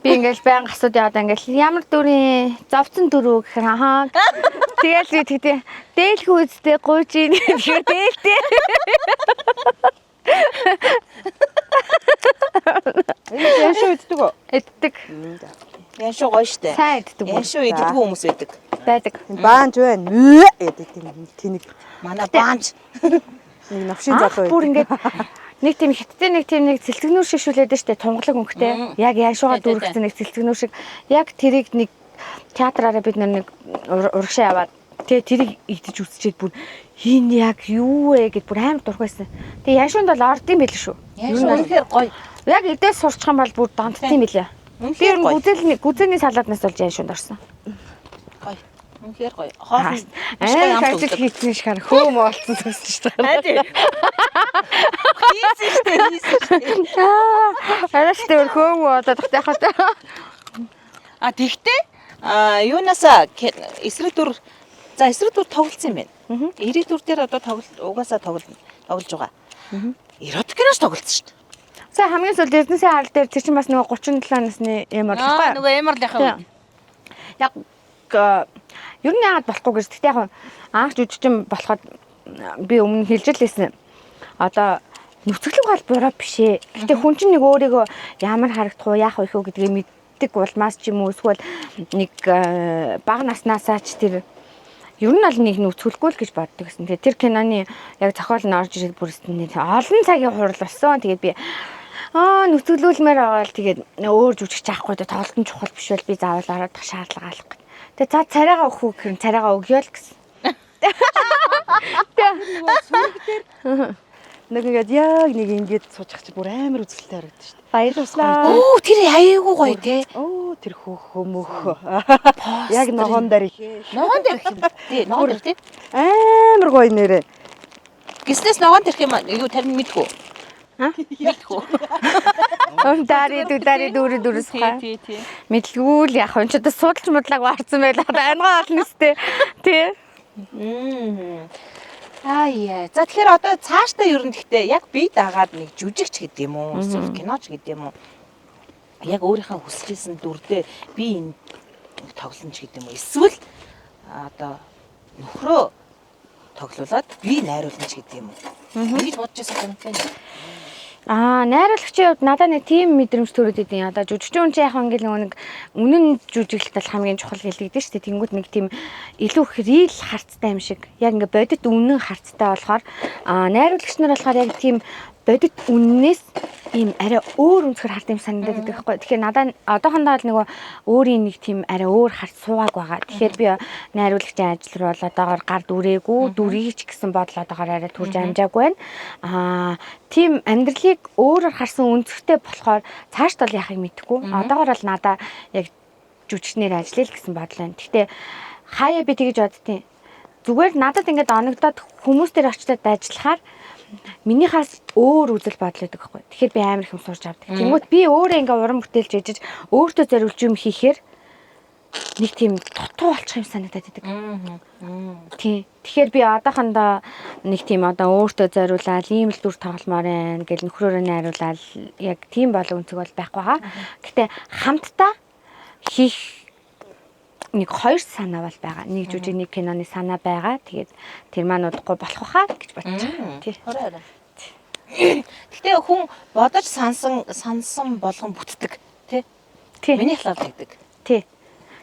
би ингээл баян асууд яваад ингээл ямар дүрийн зовцсон дөрөв гэхээр ахаа. Тэгэл би тэгтээ дээлхүү үстэй гуйж ийн гэхээр дээлтэй. Ян шүү иддэг үү? Эддэг. Ян шүү гоё штэ. Сайн эддэг. Ян шүү идэггүй хүмүүс байдаг. Байдаг. Баанж байна. Эдэг тийм тэнэг Манай баанч нэг навшин залуу Бүр байдаг. ингээд нэг тийм хиттэй нэг тийм нэг цэлтгэнүүр шиг шүлээд штэ тунгалаг өнгөтэй. Яг ян шуугаа дүүргэсэн нэг цэлтгэнүүр шиг. Яг тэрийг нэг театраараа бид нэг урагшаа яваад тэгээ тэрийг идэж үзчихэд бүр хин яг юу вэ гэд бүр амар дургүйсэн. Тэгээ ян шуунд бол ордсон байл шүү. ян шүү үнэхээр гоё. Яг идээс сурчих юм бол бүр донтсон билээ. Би ер нь гүзээний салааднаас болж ян шуунд орсон. Гоё. Үнэхээр гоё. Хоол Аа ажил хийсэн шиг хөөм олцсон зүсэж байгаа. Хийсэн штэ. Арайштай өөр хөөм болоод тахтайхад. Тэгтээ юунасаа эсрэг дүр тоглолцсон юм байна. Эрэг дүр дээр одоо угаасаа тоглож байгаа. Эротик киноч тоглолцсон шүү дээ. За хамгийн сүүлд Эрдэнэсийн харал дээр тэр чинь бас нөгөө 37 насны эмэр л байхгүй. Нөгөө эмэрлийнхаа. Яг ер нь яагаад болохгүй гэж тэгтээ яг анх жүжигчин болоход би өмнө хэлж л лээсэн. Одоо нүцгэлэг бол буруу биш ээ. Гэтэ хүн чинь нэг өөрийгөө ямар харагдах уу, яах вэ гэдгийг мэддэг улмаас ч юм уу эсвэл нэг бага наснаасаа ч тэр ер нь бол нэг нүцгэлгүй л гэж боддог гэсэн. Тэгээ тэр киноны яг зохиол нь орж ирээд бүрсэн олон цагийн хурал болсон. Тэгээд би нүцгэлүүлмээр байгаа л тэгээд өөр жүжигч аахгүй дээ тоглолтын чухал биш бол би заавал ороод шаардлага алах гэж. Тэгээ за царайгаа өгөх үү гэхээр царайгаа өгьё л гэсэн. Нэг ингээд яг нэг ингээд суучих чи бүр амар үзэлтэй харагдаж шүү дээ. Баярлалаа. Оо тэр аяйгуу гоё те. Оо тэр хөмөх. Яг ногоон дээр ихээ. Ногоон дээр их юм. Тий, ногоон дээр тий. Амар гоё нэрэ. Гиснээс ногоон дээр юм юу тарин мэдгүй. Мэдгүй. Дари дүүрс хаа. Тий. Мэдлгүй л яг энэ ч одоо судалж модлаг варсан байлаа. Ангаа олно өстэй. Тий. Яа. За тэгэхээр одоо цаашдаа ер нь гэхдээ яг бие дагаад нэг жүжигч гэдэг юм уу? Эсвэл киноч гэдэг юм уу? Яг өөрийнхөө хүсчихсэн дүрдээ би энэ тоглоомч гэдэг юм уу? Эсвэл одоо нөхрөө тоглуулад би найруулж гэдэг юм уу? Ингэж бодож байсан юм байна. Найруулагчийн хувьд надад нэг тийм мэдрэмж төрөд идэв. Одоо жүжигчдийн хүн чинь яг ингээл нэг үнэн жүжиглэлт бол хамгийн чухал гэлэгдэж штэ. Тэнгүүд нэг тийм илүү хэрэл харцтай юм шиг. Яг ингээ бодит үнэн харцтай болохоор найруулагч нар болохоор яг тийм бодит үннээс ийм арай өөр өнцгөр хард юм санагдаад байдаг байхгүй. Тэгэхээр надад одоохондоо л нөгөө өөрийн нэг тийм арай өөр харц суугааг байгаа. Тэгэхээр би найруулагчийн ажил руу бол одоогоор гар дүрээгүй, дүрийч гэсэн бодол одоогоор арай төрж амжаагүй байна. Тийм амьдралыг өөрөөр харсан өнцгөртэй болохоор цаашд бол яахыг мэдэхгүй. Одоогоор бол надаа яг жүжигчнэр ажиллая л гэсэн бодол байна. Гэхдээ хаяа би тэгэж боддtiin. Зүгээр надад ингээд оногдоод хүмүүс дээр очиод ажиллахаар минийхаас өөр үзэл бодол өгдөг байхгүй. Тэгэхээр би амар их юм сурч авдаг. Тэнгүүт би өөрөө ингээ уран бүтээлж ижиж өөртөө зориулж юм хийхээр нэг тийм дутуу болчих юм санагдаад байдаг. Тийм. Тэгэхээр би одоохондоо нэг тийм одоо өөртөө зориулаад ийм л дүр тогломоор байна гэл нөхрөөрөө найруулаад яг тийм болон өнцөг бол байхгүй байгаа. Гэтэ хамтдаа хийх нэг хоёр санаа бол байгаа. Нэг жүжиг нэг киноны санаа байгаа. Тэгээд тэр маань удахгүй болох хаа гэж бодож байгаа. Тий. Гэтэ хүн бодож сансан болгон бүтдэг тий. Миний талаар гэдэг. Тий.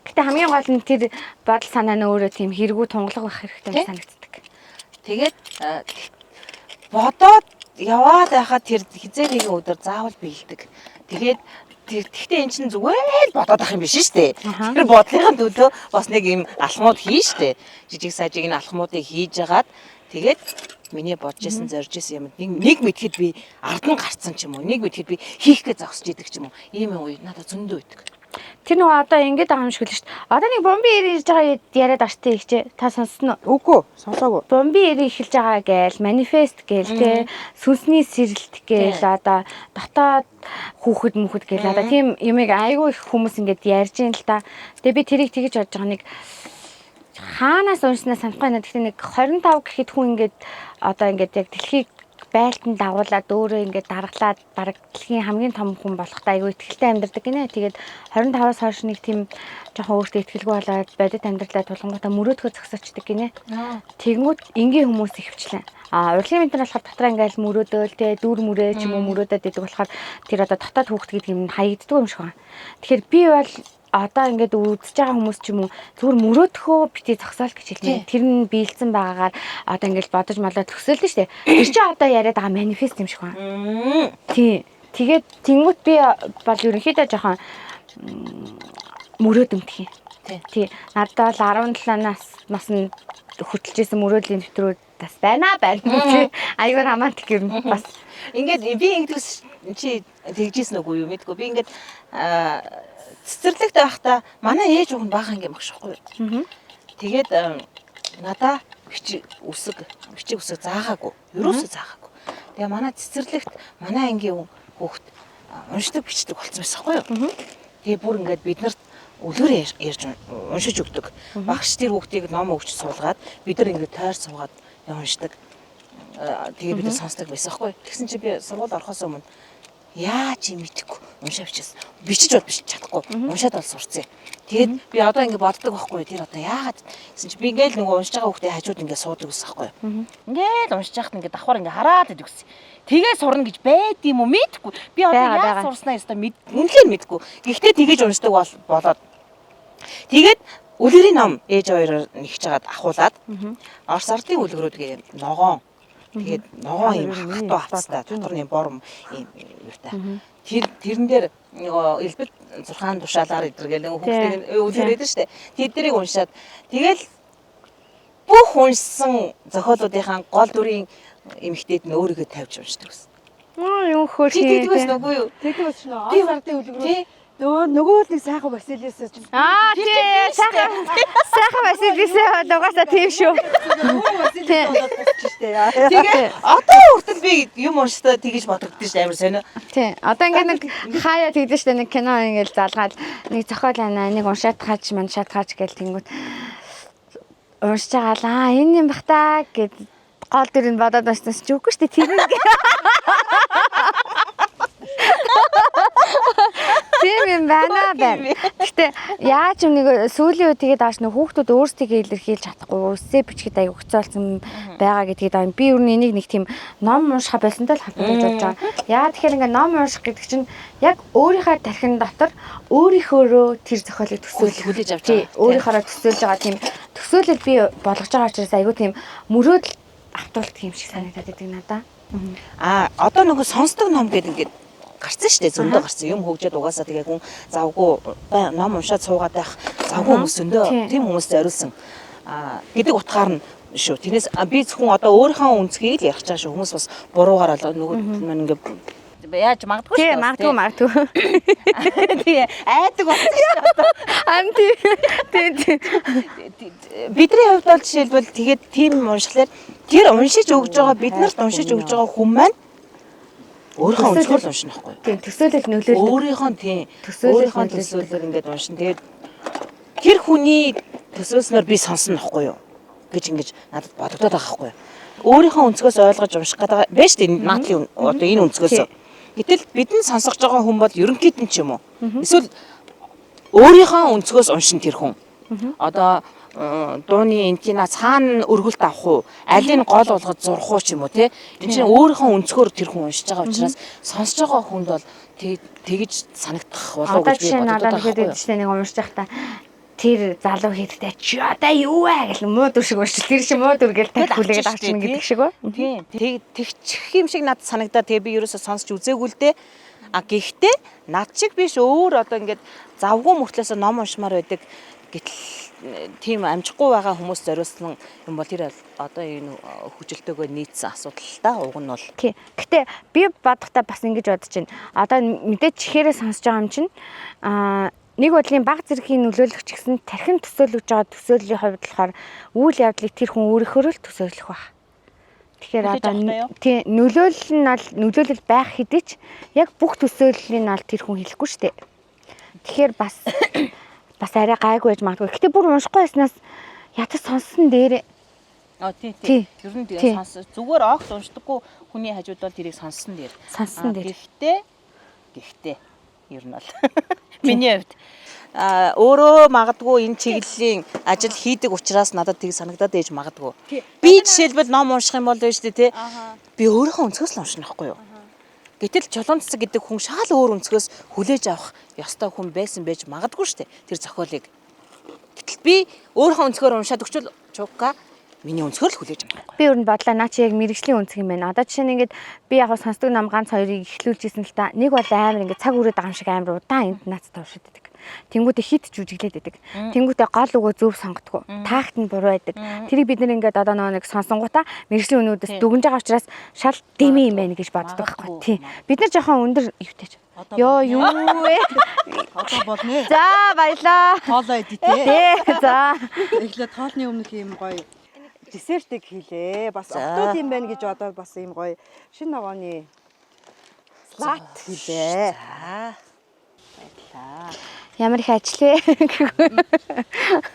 Гэтэ хамгийн гол нь тэр бодол санаа нь өөрөө тийм хэрэггүй тунгалаг байх хэрэгтэй санагддаг. Тэгээд бодоод яваад байхад тэр хизээ нэгэн өдөр заавал биелдэг. Тэгээд тэгтээ эн чинь зүгээр л бодоод ах юм биш шүү дээ. Тэр бодлынхаа төлөө бас нэг юм алхмууд хийн шүү дээ. Жижиг сажиг н алхмуудыг хийж агаад тэгээд миний бодож исэн зорж исэн юм нэг мэдэхэд би ард нь гарцсан ч юм уу. Нэг мэдэхэд би хийх гэж зогсож идэг ч юм уу. Ийм үе надад зөндөө үйдэг. Тэр нөгөө одоо ингэж байгаа юм шиг л шүү дээ. Одоо нэг бомби ирж байгаа яриад аштай ихчээ. Та сонссон уу? Үгүй, сонсоогүй. Бомби ирэх эхэлж байгаа гээл, манифест гээл те, сүнсний сэрэлт гээл одоо дотоод хүүхэд мөхөд гээл одоо тийм юмыг айгүй их хүмүүс ингэж ярьж ин л та. Тэгээ би тэрийг тэгэж бодож байгаа нэг хаанаас уншснаа санахгүй байна. Гэхдээ нэг 25 гэхэд хүн ингэж одоо ингэж яг дэлхийг байлтанд дагуулад өөрөө ингээд дараглаад бараг дэлхийн хамгийн том хүн болохтай айгүй ихтэй амьдардаг гинэ. Тэгээд 25-аас хойш нэг тийм жоохон өөртөө ихтгэлгүй болоод бодит амьдралаа тулгангуудаа мөрөөдгөө зогсоочдөг гинэ. Тэгэнгүүт энгийн хүмүүс ихвчлээ. Урлагийн мэдэр болохоор дотроо ингээл мөрөөдөөл те дүр мөрөө ч юм уу мөрөөдөд идэг болохоор тэр одоо дотоод хүүхд гэдэг юм хаягддаг юм шиг байна. Тэгэхээр би бол одоо ингээд үзэж байгаа хүмүүс ч юм уу зүгээр мөрөөдөхөө битээ зогсоол гэж хэлнэ. Тэр нь биелсэн байгаагаар одоо ингээд бодож малаа төгсөөлдөн штэ. Тэр чинь одоо яриад байгаа манифест юм шиг байна. Тий. Тэгээд тэнгуут би бол ерөнхийдөө жоохон мөрөөдөмтгий. Тий. Надад бол 17 наснд хөтлөжсэн мөрөөдлийн нэвтрүүд бас байна. Аюур хамаатай юм бас. Ингээд би ингэдэгс чи тэгжсэн үгүй юу мэдгүй. Би ингээд цэцэрлэгт байхдаа манай ээж өвгөн баахан юм багшгүй. Тэгээд надаа бичиг үсэг заагаагүй. Ерөөсөө заагаагүй. Тэгээ манай цэцэрлэгт манай ангийн хүүхд уншдаг бичдэг болсон байсаахгүй юу. Тэгээ бүр ингээд бид нарт өлөөр ярьж уншиж өгдөг. Багш тэр хүүхдийг ном өгч суулгаад бид нар ингээд тойр суугаад уншдаг. Тэгээ бид нар сонсдог байсаахгүй. Тэгсэн чи би сургууль орохоос өмнө яаж юм мэдэхгүй уншаа бичсэн. Бичиж чадахгүй. Уншаад бол сурцсан. Тэгээд би одоо ингэ боддог байхгүй. Тэр одоо яагаад гэсэн чи би ингээл нөгөө уншиж байгаа хүүхдээ хажууд ингэ суудаг гэсэн байхгүй. Ингээл уншиж байхад ингэ давхар ингэ хараад идэг гэсэн. Тэгээ сурна гэж байд юм уу мэдэхгүй. Би одоо яаж сурснаа ёстой үнэхээр мэдэхгүй. Гэхдээ тэгэж уншдаг болоод тэгээд үлгэрийн ном ээж хоёроор нэгж жагаад ахуулаад Орос ардын үлгэрүүдгээ ногоон тэгээд ногоон юм хатуу хавцтай дотор нь бором юм юутай. Тэрэн дээр нөгөө элбэг 6 тушаалаар идэргээл хүүхдийн үлгэрээд штэ. Тэднийг уншаад тэгэл бүх уншсан зохиолуудынхаа гол дүрийн эмэгтэйд нь өөрийгөө тавьж уншдаг гэсэн. Юу хөөх юм. Тэгдэгс нүггүй юу? Тэгдэгс нөө. Орос ардын үлгэрүүд нөгөө нэг сайхан Василиас ч тий сайхан Василиас угаасаа тийм шүү. Тэгээ одоо хүртэл би юм уншдаа тэгэж бодогдсон шүү амар сонио. Тий. Одоо ингээд нэг хаяа тэгдэж штэ нэг кино ингээд залгаад нэг зохиол байна. Нэг уншаад хаач мань шатгаач гэл тэнгүүт уншиж байгаа л энэ юм бах та гэд гол дэр нь бодоод байна ч үгүй штэ тэр нэг тийм юм байна. Гэтэ яаж юм нэг сүүлийн үед тэгээд ааш нэг хүүхдүүд өөрсдөө илэрхийлж чадахгүй өсөө бичгэд аяг өгцөөлсөн байгаа гэдгийг даа. Би юу нэг тийм ном унших байсантай л хатагдаж бодож байгаа. Яа тэгэхээр ингээ ном унших гэдэг чинь яг өөрийнхөө тархин дотор өөрийнхөөрөө тэр зохиолыг хүлээж авч байгаа. Өөрийнхоороо төсөөлж байгаа тийм төсөөлөл би болгож байгаа учраас аягүй тийм мөрөөдөл автуулдаг юм шиг санагдаад байдаг надаа. Одоо нөгөө сонсдог ном гэдэг ингээд гарцсан шүү дээ зөндөө гарцсан юм хөгжөөд угаасаа тэгээ хүн завгүй ном уншаад суугаад байх завгүй хүмүүс зөндөө тийм хүмүүст зориулсан гэдэг утгаар нь шүү. Тэрнээс би зөвхөн одоо өөрийнхөө үнцгийг л ярих чааш хүмүүс бас буруугаар нөгөө ингээд яаж магадгүй шүү. Тийм магадгүй. Тийм айдаг болсон шүү одоо. Бидний хувьд бол жишээлбэл тэгээд тийм уншихлаар тэр уншиж өгж байгаа бид нарт уншиж өгж байгаа хүн маань өөрийнхөө өнцгөр л уншина байхгүй. Тийм төсөөлөл нөлөөлдөг. Өөрийнхөө төсөөллөөр ингээд уншина. Тэгээд тэр хүний төсөөснөр би сонсно байхгүй юу гэж ингэж надад бодогдоод байгаа байхгүй юу. Өөрийнхөө өнцгөөс ойлгож унших гэдэг байж тээ наадлын одоо энэ өнцгөөс. Гэтэл бидний сонсож байгаа хүн бол ерөнхийд нь ч юм уу. Эсвэл өөрийнхөө өнцгөөс уншин тэр хүн. Одоо дууны энтина цаана өргөлт авах уу, алийг гол болгоод зурх уу ч юм уу те. Энд чинь өөрийнхөө өнцгөр тэр хүн уншиж байгаа учраас сонсож байгаа хүнд бол тэгж санагдах болов уу гэж би боддог байгаа байхгүй юу. Одоо нэг уншиж байхдаа тэр залуу хэрэгтэй чи одоо юу вэ гэл мөөдөр шиг уншил тэр шиг мөөдөр гэл тань хүлээгээд авчихна гэдэг шиг ба. Тийм. Тэгчих юм шиг надад санагдаа. Тэгээ би ерөөсөө сонсч үзээгүй л дээ. Гэхдээ над шиг биш өөр одоо ингээд завгүй мөртлөөсөө ном уншмаар байдаг. Гэтэл тийм амжихгүй байгаа хүмүүс зориулсан юм бол тэр одоо энэ хүжилтэйгөө нийцсэн асуудал л да. Уг нь бол. Тий. Гэтэ би бодохдоо бас ингэж бодож байна. Одоо мэдээж чихээрээ сонсож байгаа юм чинь нэг бодлын баг зэргийн нөлөөлөгч гэсэн тархин төсөөлөж байгаа төсөөллийн хувьд болохоор үйл явдлыг тэр хүн өөрийнхөө л төсөөлөх баг. Тэгэхээр одоо тий нөлөөлөл нь бол нөлөөлөл байх хэдий ч яг бүх төсөөллийг нь бол тэр хүн хэлэхгүй шүү дээ. Тэгэхээр бас арай гайгүй байж магадгүй. Гэтэ бүр уншихгүй байснаас ятаж сонссон дээр тий. Ер нь тэгээ сонс. Зүгээр огт уншдаггүй хүний хажууд бол тэрийг сонссон дээр. Сонссон дээр. Гэхдээ ер нь бол миний хувьд өөрөө магадгүй энэ чиглэлийн ажил хийдэг учраас надад тийг санагдаад ээж магадгүй. Би жишээлбэл ном унших юм бол байж тээ. Би өөрийнхөө өнцгөөс л уншина байхгүй юу? Гэтэл чулуун цэцэг гэдэг хүн шал өөр өнцгөөс хүлээж авах ёстой хүн байсан байж магадгүй шүү дээ. Тэр зохиолыг. Гэтэл би өөрийнхөө өнцгөөр уншаад өгчвөл чука миний өнцгөр л хүлээж авах. Би өөр нь бодлоо наа чи яг мэрэгжлийн өнцг юм байна. Одоо жишээ нь ингээд би яг сонсдог ном ганц хоёрыг эхлүүлжсэн л та. Нэг бол амар ингээд цаг үрээд байгаа юм шиг амар удаан энд наацтай уншаад байдаг. Тэнгүүтээ хит жүжиглээд байдаг. Тэнгүүтээ гол үгөө зөв сонгодгоо. Таагт нь буруу байдаг. Тэрийг бид нэг одоо нэг сонсонгуудаа мэрэгжлийн өнүүдээс дүгнж байгаа учраас шал дэмий юм байна гэж боддог байхгүй. Тий. Бид нар жоохон өндөр юутэй. Йоо юу вэ? Одоо болно. За баялаа. Хоолоо идэ тий. Тий. За. Эхлээд хоолны өмнөх юм гоё десертийг хийлээ. Бас октод юм байна гэж бодоод бас юм гоё шинэ ногооны салат хийлээ. За. Баярлаа. Ямар их ажиллая.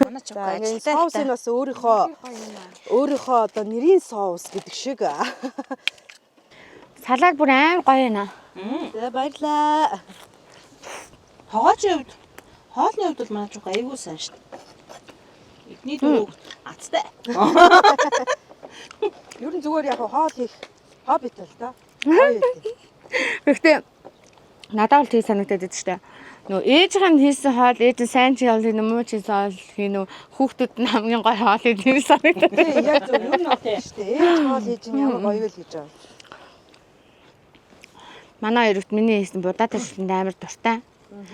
Манай чука Энэ соус нь бас өөрийнхөө одоо нэрийн соус гэдэг шиг. Салат бүр аим гоё байна. За баярлаа. Хоолны хувьд бол манай чука айгуу сайн шүү дээ. Эдний дөрөв аттай. Ер нь зүгээр яг хоол хийх хоббит л да. Гоё юм. Гэхдээ надад бол тийм санагдаад байдаг шүү дээ. Нөө ээжийн хийсэн хоол ээж нь сайн чи хоол хийх муу чи хоол хийх нөө хүүхдүүд нь хамгийн гоё хоол хийх юм санагдаад. Тийм яг зөв юм байна шүү дээ. Ээж хоол хийж нь ямар гоё л хийж байгаа. Манай хоёрт миний хийсэн будаатай шүлэнд амар дуртай.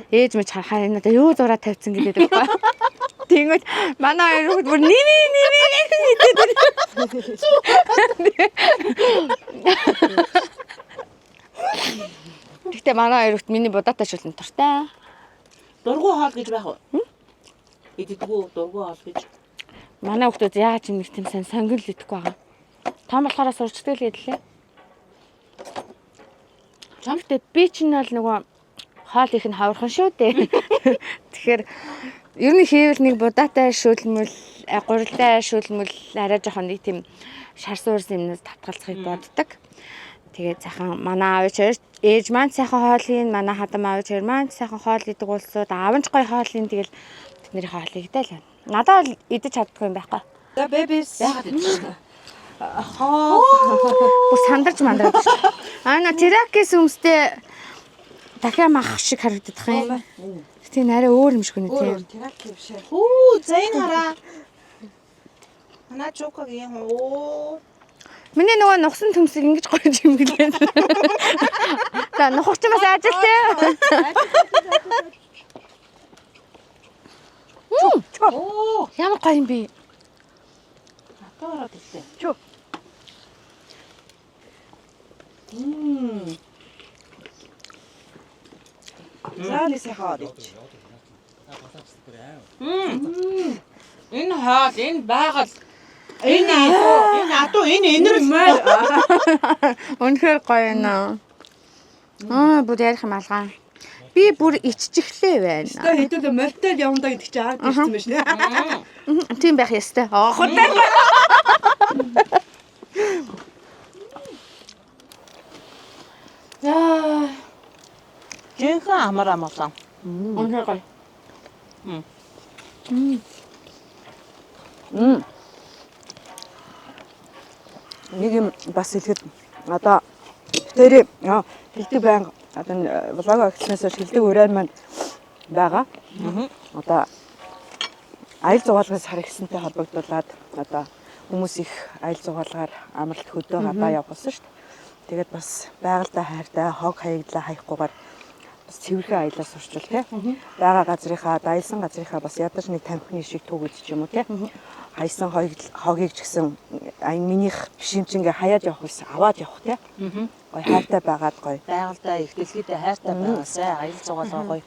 Ээж мэж харахаар энэ одоо юу зураа тавьсан гэдэг байхгүй. Тэнгүүд манай хоёрт бүр нэвээ Гэхдээ манай хоёрт миний будаатай шүлэнд дуртай. Дургу хоол гэж байх уу? Идэггүй дургу хоол гэж. Манай хүмүүс яагаад ч нэг тийм сайн сонгил идэхгүй байгаа. Том болохоор сурчдаг л идлээ. Чамтай би ч нь бол нөгөө хоол их нь хаврхан шүү дээ. Тэгэхээр ер нь хийвэл нэг будаатай шүлмэл, гурилтай шүлмэл арай жоохон нэг тийм шар суурсан юмнаас татгалзахыг боддог. Тэгээд сайхан манай аав ээж маань сайхан хоол хийн, манай хадам аав маань сайхан хоол идэг улсууд аав нь гоё хоол хийн тэгэл тэдний хоолыг идэл байна. Надад бол идэж чаддгүй юм байхгүй. За бэбис яагаад идэж байна? Бүр сандарч мандраад шүү. На теракис өмстэй дахиад мах шиг харагдах юм. Тийм арай өөр юм шиг үнэ тийм. Тераки биш ээ. За энэ хараа. Манай чукагийн оо. Миний нөгөө нухсан төмсөг ингэж гоё юм гэлээ. За нухагч бас ажил тий. Оо. Ямар гоё юм бэ? Атаараад ирлээ. Чүү. Зааны сайхан ич. Энэ хоол, энэ байгаль, энэ атуу, энэ энэрл Үнэхээр гоё байна. Бүр ярих юм алгаа. Би бүр иччихлээ байна. Тэ хэдүүлээ морьтой явандаа гэдэг чинь ард ирсэн байж нэ. Тийм байх ёстой. Хурдан. яа. Жинхэнэ амар амгалан. Үнэхээр гоё. Нэг юм бас хэлэхэд одоо битэрий хилдэг байнга одоо влог агснаас хилдэг ураар маань байгаа. Одоо аялал зугаалгаас сар ихсэнтэй холбогдуулаад одоо хүмүүс их аялал зугаалгаар амралт хөдөө гадаа явах болсон шүү дээ. Тэгээд бас байгальтай хайртай хог хаягдлаа хаяггүйгээр бас цэвэрхэн аялал сурчвал тий. Бага газрынхаа аялсан газрынхаа бас ядаж нэг тамхины шиг төгөөд ч юм уу тий. Хайсан хогийг ч гэсэн минийх бишимчингээ хаяад явах байсан аваад явах тий. Гоё хайртай байгаад гоё. Байгальтай их дэлхийдээ хайртай байгаасай аялал зугаалгаа гоё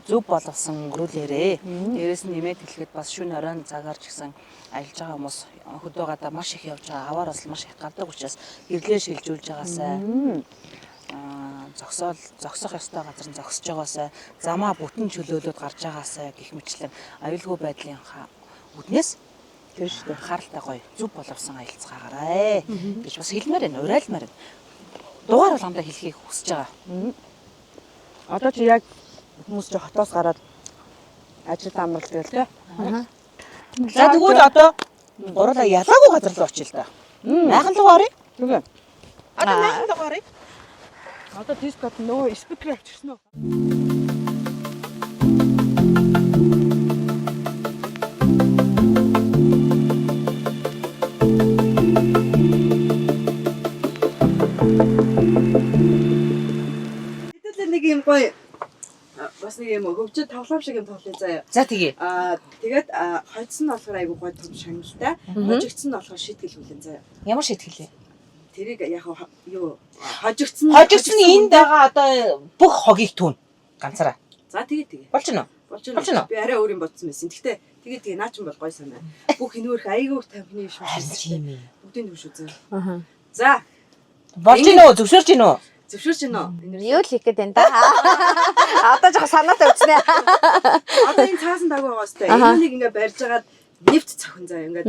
зөв болгосон өнгөрүүлээрээ. Дээрээс нь нэмээд хэлэхэд бас шөнө оройн цагаар ч гэсэн ажиллаж байгаа хүмүүс хөдөө гадаа маш их явж байгаа. Аваар бас маш их гардаг учраас гэрлээ шилжүүлж байгаасай. Зогсох ёстой газар нь зогсож байгаасай. Замаа бүтэн чөлөөлөд гарч байгаасай гэх мэтлэн аюулгүй байдлын үднээс тэр шүү дээ харалтай гоё зүв боловсон аялцгаагаарай гэж бас хэлмээр байна. Урайлмаар байна. Дугаар бол хамдаа хэлхийг хүсэж байгаа. Одоо чи яг хүмүүс чи хотоос гараад ажил амралт байл тэ. За тэгвэл одоо гурлаа ялаагүй газар руу очие л да. Майхан руу оръё. Тэгээ. Одоо майхан руу оръё. Одоо дискот нөө спикер авчихсан уу? Хэдүүлээ нэг юм гоё бас нэг юм хөвчөд тоглоом шиг юм тоглоё заяа. За тэгье. Тэгээд хойцсон нь болохоор айгуу гоё том шагналтай. Хожигдсон нь болохоор шийтгэл хүлэн заяа. Ямар шийтгэл вэ? Тэрийг яг юу хожигдсон Энд байгаа одоо бүх хогийг түүн ганцаараа. За тэгээ. Болж гинөө. Болж байна. Би арай өөр юм бодсон байсан. Гэхдээ тэгээ наа ч бол гоё санаа. Бүх хинөөрх айгуур тамхины биш үү? Бүгдийн төв шүү зөө. За. Болж гинөө, зөвшөөрч гинөө. Зөвшөөрч гинөө. Юу л хийх гээд байна да. Одоо жоо санаатай үзнэ. Одоо энэ цаасан дагуу байгаа сте. Энийг ингээ барьж агаад нэвт цохин заяа. Ингээ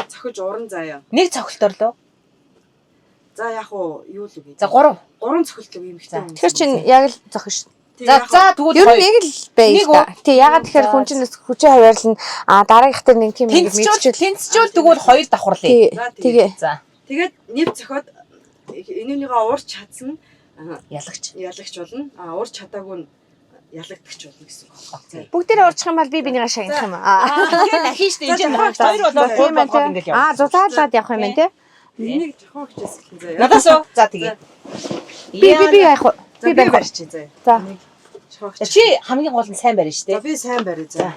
цохиж уран заяа. Нэг цогцолтор лөө. За яг уу юу л үгүй. За 3 цохилтог юм ихтэй. Тэгэхээр чинь яг л зохин шүү. За тэгвэл ер нь нэг л бай та. Тий ягаад тэгэхээр хүн чинь хүчээ хаваарлна дараагийнх төр нэг тийм юм тэнцчүүл тэгвэл 2 давхарлаа. Тэгээ. За. Тэгээд нэвт цохоод энүүнийгээ уурч чадсан ялагч болно. Уурч чадаагүй нь ялагдагч болно гэсэн үг. Бүгдээрээ урчих юм бол би бинийгаа шагнах юм Тэгээд ахин штэ энэ нохогч 2 болоод 3 болгоод ингээл яваа. Зузаалаад явах юм байна те. Энийг жохон хичээс хэлэн заяа. Надаас уу. За тэгээ. Би яах вэ? Би барьж чинь заяа. За. Чи хамгийн гол нь сайн барина штэ. За би сайн барья заяа.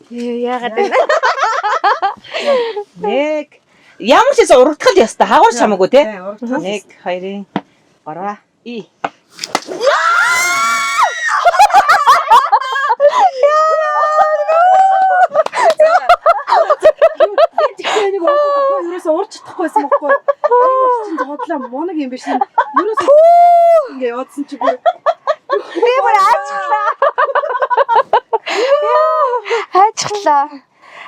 Яагаад вэ? Нэг ямар ч гэсэн урагдтал ёстой. Хаагуурч хамаагүй те. 1 2 3 и. Нэг ерөөсөө урч чадахгүйсэн бохгүй. Чинь зодлоо моног юм биш. Ерөөсөө ингээ яваадсан чи бүр Би бүр хайчглаа.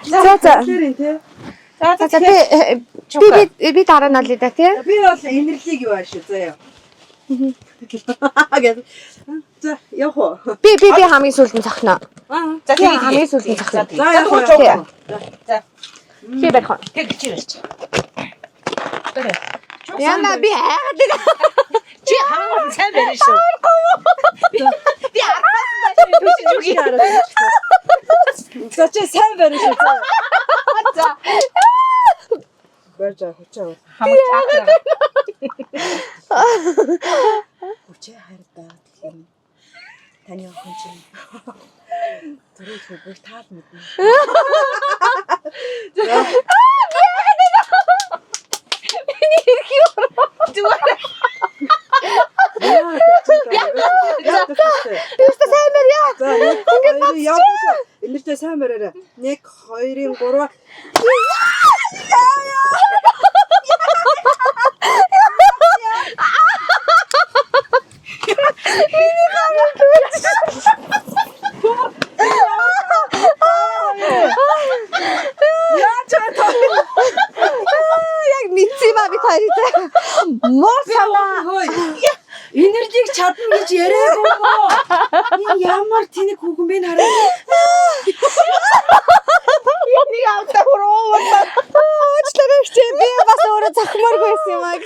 За. хэлэрэн тий. За би дараа нь олё да тий. Би бол энерлиг юу ааш заяа. За явах уу. Би хамгийн сүүлд нь цохно. За тэгээ хамгийн сүүлд нь цохно. За явах уу. За. Би барих. Тэг чи барьч. Яна би хайгаад нэг. Чи хамгийн сайн барина шүү. Би аргаасан. За чи сайн барина шүү. За. Барьж хочаа. Хамаг чакраа. Хүчээ хайртаа гэх юм. Таны охин чинь түрүү хөвгөө таал мэднэ. Миний хэрэг юу? Зүгээр. Юуста сайн барья. За ингээд яваа. Энэртэй сайн бариараа. 1 2 3. Яг мэдсэн ба би таартай. Муу санаа. Энержиг чадна гэж яриаггүй мó. Энэ ямар тэнэг хүүхэн бэ хараа. Нэг авта хуруу. Уучлаарай чи би бас өөрөө зохимооргүй байсан юм аа.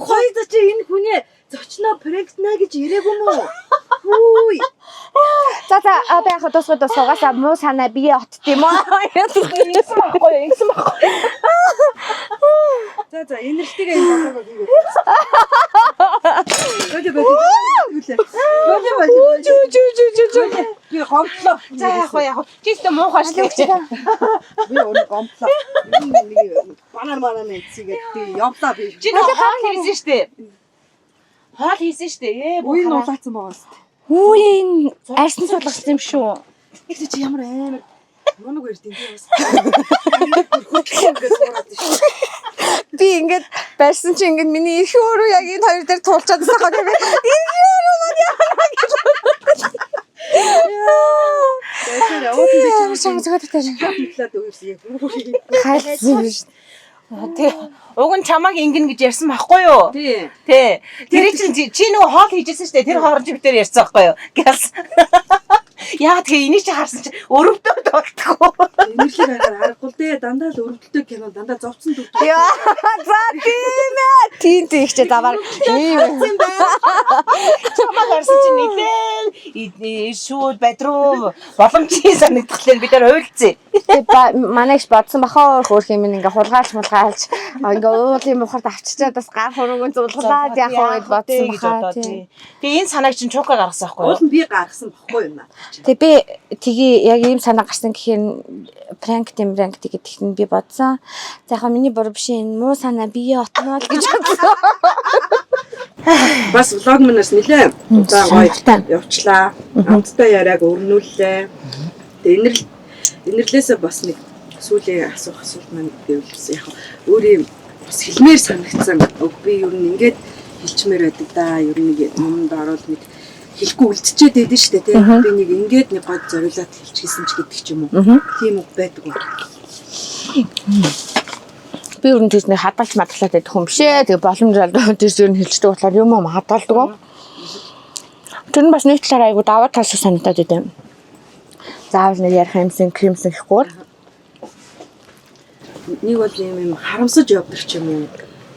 Хоёр ч энэ хүнээ зочноо прэгтна гэж яриаггүй мó. Хүй. За одоо яг дуусгасаа муу санаа бие отт юм аа. Ингэсэн байхгүй. За энержтэйгээ энэ болоогоо хийгээд. Би гомдлоо. За яг. Чисто муухай шүү. Би өөрөө гомдлоо. Банан нэцгээд би явлаа би. Чи хоол хийсэн штэ. Хоол хийсэн штэ. Уян уулаацсан байгаа шүү. Үүрийн арьсан суулгасан юм шүү. Их чи ямар амар мунаг өрдөн тийм бас. Ингээд суураад шүү. Би ингээд барьсан чи ингээд миний эрх өөрөө яг энэ хоёр дээр туулчаад байгаа юм. Эрх өөрөө маань яараа гэж. Тэгэхээр өөдөө чи зөөгд тань. хэлээд өгсөн яг бүрийн. Хайсан биш. Тэг. Уг нь чамааг ингэн гэж ярьсан байхгүй юу? Тий. Тий. Тэр чинь чи нөгөө хоол хийжсэн шүү дээ. Тэр хооронд битээр ярьсан байхгүй юу? Гэс. Яа тэгээ энийг чи харсан чи өрөвдөө болтгоо. Энэрлэг байгаар аргагүй дээ. Дандаа л өрөвдөлтөй кино дандаа зовцсон дүр. Яа, за тийм ээ. Тийм ихчээ даваар. Тийм. Чамааг харсан чи нэлээ шүүд бадруу боломжтой санагдахлаар бид нар хуйлцээ. Манайш бодсон бахаа хөөх юм ингээ хулгайлж ингээ уулын мухарт авчичаад бас гар хурууг зулглаад яах вэ гэж бодсон бахаа. Тэгээ энэ санааг чинь чука гаргасан байхгүй юу? Уул нь би гаргасан баггүй юм аа. Тэгээ би тгий яг ийм санаа гарсан гэхээр пранк тэгээд тэгтэн би бодсон. За яг миний буруу биш энэ муу санаа бие отноо л гэж бодсон. Бас влог манаас нэлээ за гоё явчлаа. Хамтдаа яриаг өрнүүллээ. Тэгээ инэрлээсээ бас нэг сүүлийн асуулт маань гэвэл яг өөрийн бас хэлмээр санагдсан. Би ер нь ингээд хэлчмээр байдаг да. Ер нь нэг юмд ороод нэг хэлэхгүй үлдчихэд байдэн штэ тий. Би нэг ингээд нэг гол зориулаад хэлчихсэн ч гэдэг ч юм уу. Тийм үг байдаг уу? Би ер нь тийш нэг хадгалж мадгалаад байдаг хүн биш ээ. Тэгээ боломжтой тийш ер нь хэлждэг болохоор юм уу хадгалдаг. Тэр нь бас нэг талаараа айгу даваа тал шиг санагдаад байд. Заавал нэг ярих юмсан кремсэн гэхгүй. Нэг бол юм харамсаж явдаг ч юм уу.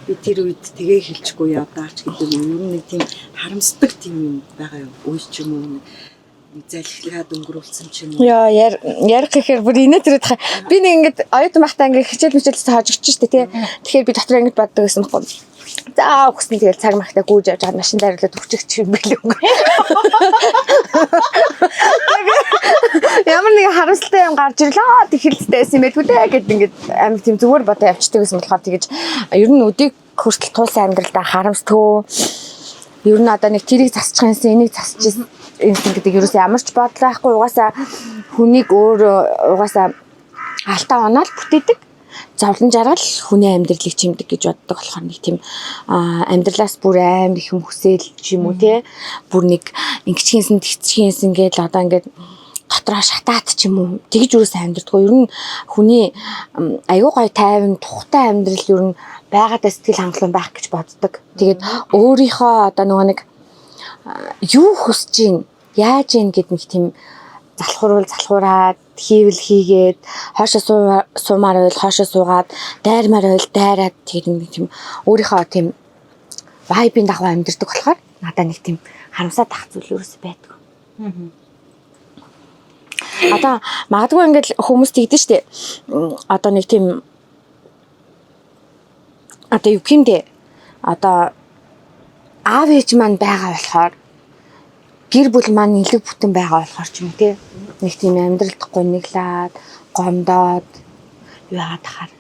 Би тэр үед тгээ хэлчихгүй явдаач гэдэг юм. Ер нь нэг тийм харамсдаг тийм юм байгаа юу? Үйл ч юм уу. Залхилгаад өнгөрүүлсэн ч юм уу. Яа, ярих гэхээр бүр инээ тэрээд би нэг ингээд оюутан байхдаа ингээд хичээл мичээлсэн хожигч штэ тий. Тэгэхээр би дотор ингээд боддог гэсэн байхгүй. За өгсөн тэгэл цаг махтаа гүйж явж байгаа машин дайрлаад өччих юм билүү. Ямар нэг харамсалтай юм гарч ирлээ. Тэхэлцтэйсэн юм байлгүй дээ гэд ингээд амар тийм зүгээр бодоо явчихдаг гэсэн болохоор тэгэж ер нь өдийг хүртэл туулсан амьдралдаа харамсдаггүй. Ер нь одоо нэг тэрийг засчих юмсан, энийг засчих юмсан гэдэг ерөөс ямар ч бодлоо байхгүй. Угаасаа хүнийг өөр угаасаа алтаа оноод бүтээдэг. Зовлон жаргал хүний амьдралыг чимдэг гэж боддог болохоор нэг тийм амьдралаас бүр амар их юм хүсэл юм уу те бүр нэг ингэчхийнсэн тэгчхийнсэн гэж одоо ингээд дотроо шатаат ч юм уу тэгж юус амьдрдаггүй ер нь хүний аюу гай тайван тухтай амьдрал ер нь байгаадаа сэтгэл хангалуун байх гэж боддог. Тэгээд өөрийнхөө одоо нөгөө нэг юу хүсэж ийн яаж ийн гэд нэг тийм залхуураад хийвэл хийгээд хоошоо суумаар байл хоошоо суугаад дайрмаар байл дайраад тэгээд нэг тийм өөрийнхөө тийм вайбын дагуу амьдэрдэг болохоор надаа нэг тийм харамсаад ах зүйл ерөөсөй байдаг. Одоо магадгүй ингээд хүмүүс тэгдэж штэ. Одоо нэг тийм одоо юу гэмдэ одоо аав ээж маань байгаа болохоор гэр бүл маань нэлэг бүтэн байгаа болохоор ч юм те нэг тийм амьдралд гониглаад гомдоод юу яагаад тахаар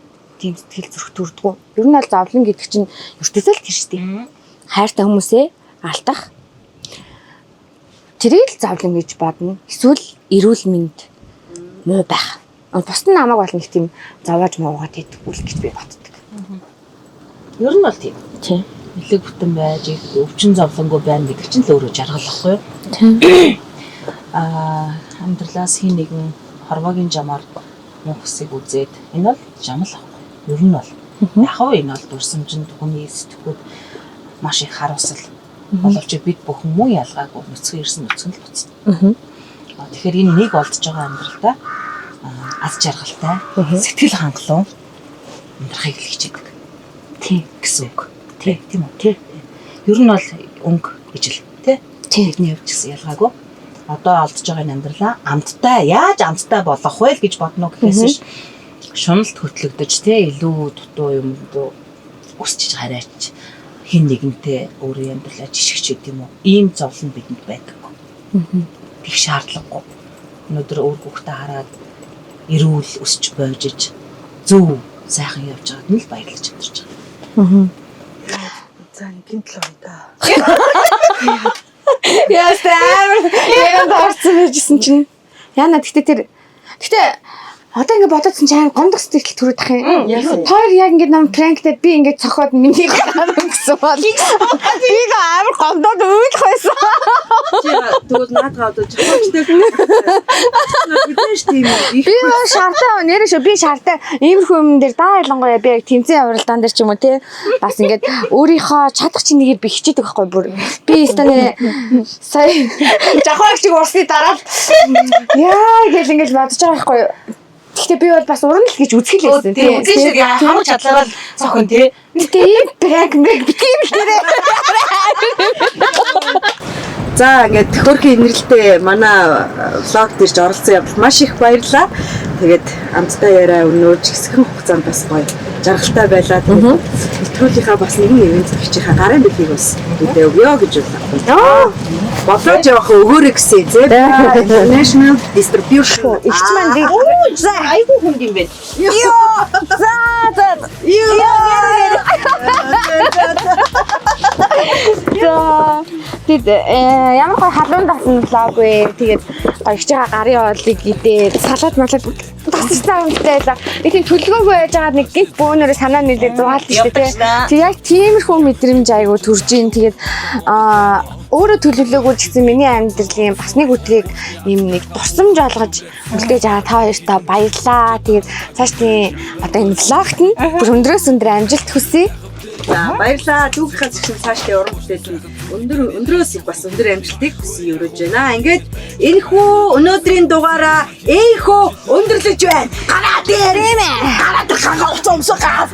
тийм сэтгэл зүрх төрдгөө. Ер нь бол зовлон гэдэг чинь ертөсөө л тэр шүү дээ. Хайртай хүмүүсээ алдах тэрийг л зовлон гэж бодно. Эсвэл эрүүл мэнд муу байх. Бусд нь намайг бол нэг тийм зовоож муугаад идэггүй л гэж би боддог. Ер нь бол тийм. Тийм. Нэлэг бүтэн байж өвчин зовлонгүй байна гэдэг чинь л өөрөө жаргал واخгүй юу? Тийм. Амьдралаас хин нэгэн хорвогийн жамаар муу хэсэг үзээд энэ бол жамал واخгүй. Ер нь бол яг хөө энэ бол дурсамжинд хүний сэтгүүд маш их харуулсал боловч бид бүхэн муу ялгаагүй нүцгэн ирсэн нүцгэн л буцна. Тэгэхээр энэ нэг олдж байгаа амьдралдаа аз жаргалтай сэтгэл хангалуун амьдрахыг л хичээдэг. Тийм гэсэн үг. Тийм үү? Тийм. Ер нь бол өнгө ижил тий. Тэдний явж гисэн ялгаагүй. Одоо олдж байгаа энэ амьдралаа амттай яаж амттай болох вэ гэж бодно гэхээс биш шуналт хөтлөгдөж тий илүү дутуу юм дөө өсчиж хараач хин нэгэнтэй өөрийн амьдралаа жишгч гэдэг юм уу? Ийм зовлон бидэнд байдаг. Тэг шаардлагагүй. Өнөөдөр өөр хүүхдээ хараад эрүүл өсч бойжиж зөв сайхан явж байгаад нь л баярлаж амьдарч байгаа. За гинтл гоё да. Ястаа. Яг гарцсан байжсэн чинь. Яна тэгтээ одоо ингэ бодоодсэн чинь гомдох сэтгэл төрөд ах юм. Тоор яг ингэ нам пранктэй би ингэ цохоод миний гараа гэсэн бол. Би амар гомдоод уйлах байсан. Тэгвэл наадгаа одоо жихочтой тийм Би шаартай нэрээ шүү. Би шаартай иймэрхүү юм дээр даа ялангуяа би яг тэмцээн авралдаан дээр ч юм уу те бас ингэ өөрийнхөө чадах чинийгээ би хичээдэг байхгүй бүр. Би станаа сая жахлагч уурсны дараа яа гэл ингэ бодож байгаа байхгүй. Гэхдээ би бол бас уран л гэж үзэх л байсан тийм. Үзэн шиг хамаг чадлагаар цохон тий. Гэхдээ ийм пранк ингэ битгий юм лээ. За ингээд хөрхийн инэрлэлтэй манай влог дээрж оролцсон явдал маш их баярлалаа. Тэгээд амттай яриа өнөөж хэсэгэн хугацаанд бас гоё жаргалтай байлаа. Тэгээд нэвтрүүлгийнхаа бас нэгэн ивент бичийнхаа гарын бэлгийг бас мэдээ өгөө гэж бодлоо. Болоод явах өгөөрэй гэсэн зэ. International distribution. Игч маань би За айгүй хүнд юм байна. Тэд ямар гоо халуун дасан влог вэ? Тэгээд гоёж байгаа гарын оолыг идээд салаад малаад тасарсан юмтай байлаа. Нэг тийм төлөвлөгөөгүй байж байгаа нэг гинт бөөнөрөө санаа нийлээд зугаалт шүү дээ. Тэг яг тиймэрхүү мэдрэмж айгу төрж ийн. Тэгээд өөрөө төлөвлөгөөгүй ч гэсэн миний амьдралын бас нэг өдрийг ийм нэг дурсамж олгож үлдээж байгаа та хоёртаа баярлаа. Тэгээд цааш тийм одоо энэ влогт нь бүр өндрөөс өндөр амжилт хүсье. За баярлалаа. Дүүгийнхаа зэвсэг цаашдаа уран бүтээлд өндрөөс их бас өндөр амжилтыг хүсье өрөөж байна. Ингээд энэхүү өнөөдрийн дугаараа эйхөө өндөрлөж байна. Гараа дээр гараа дээр хагас өмсөх гав.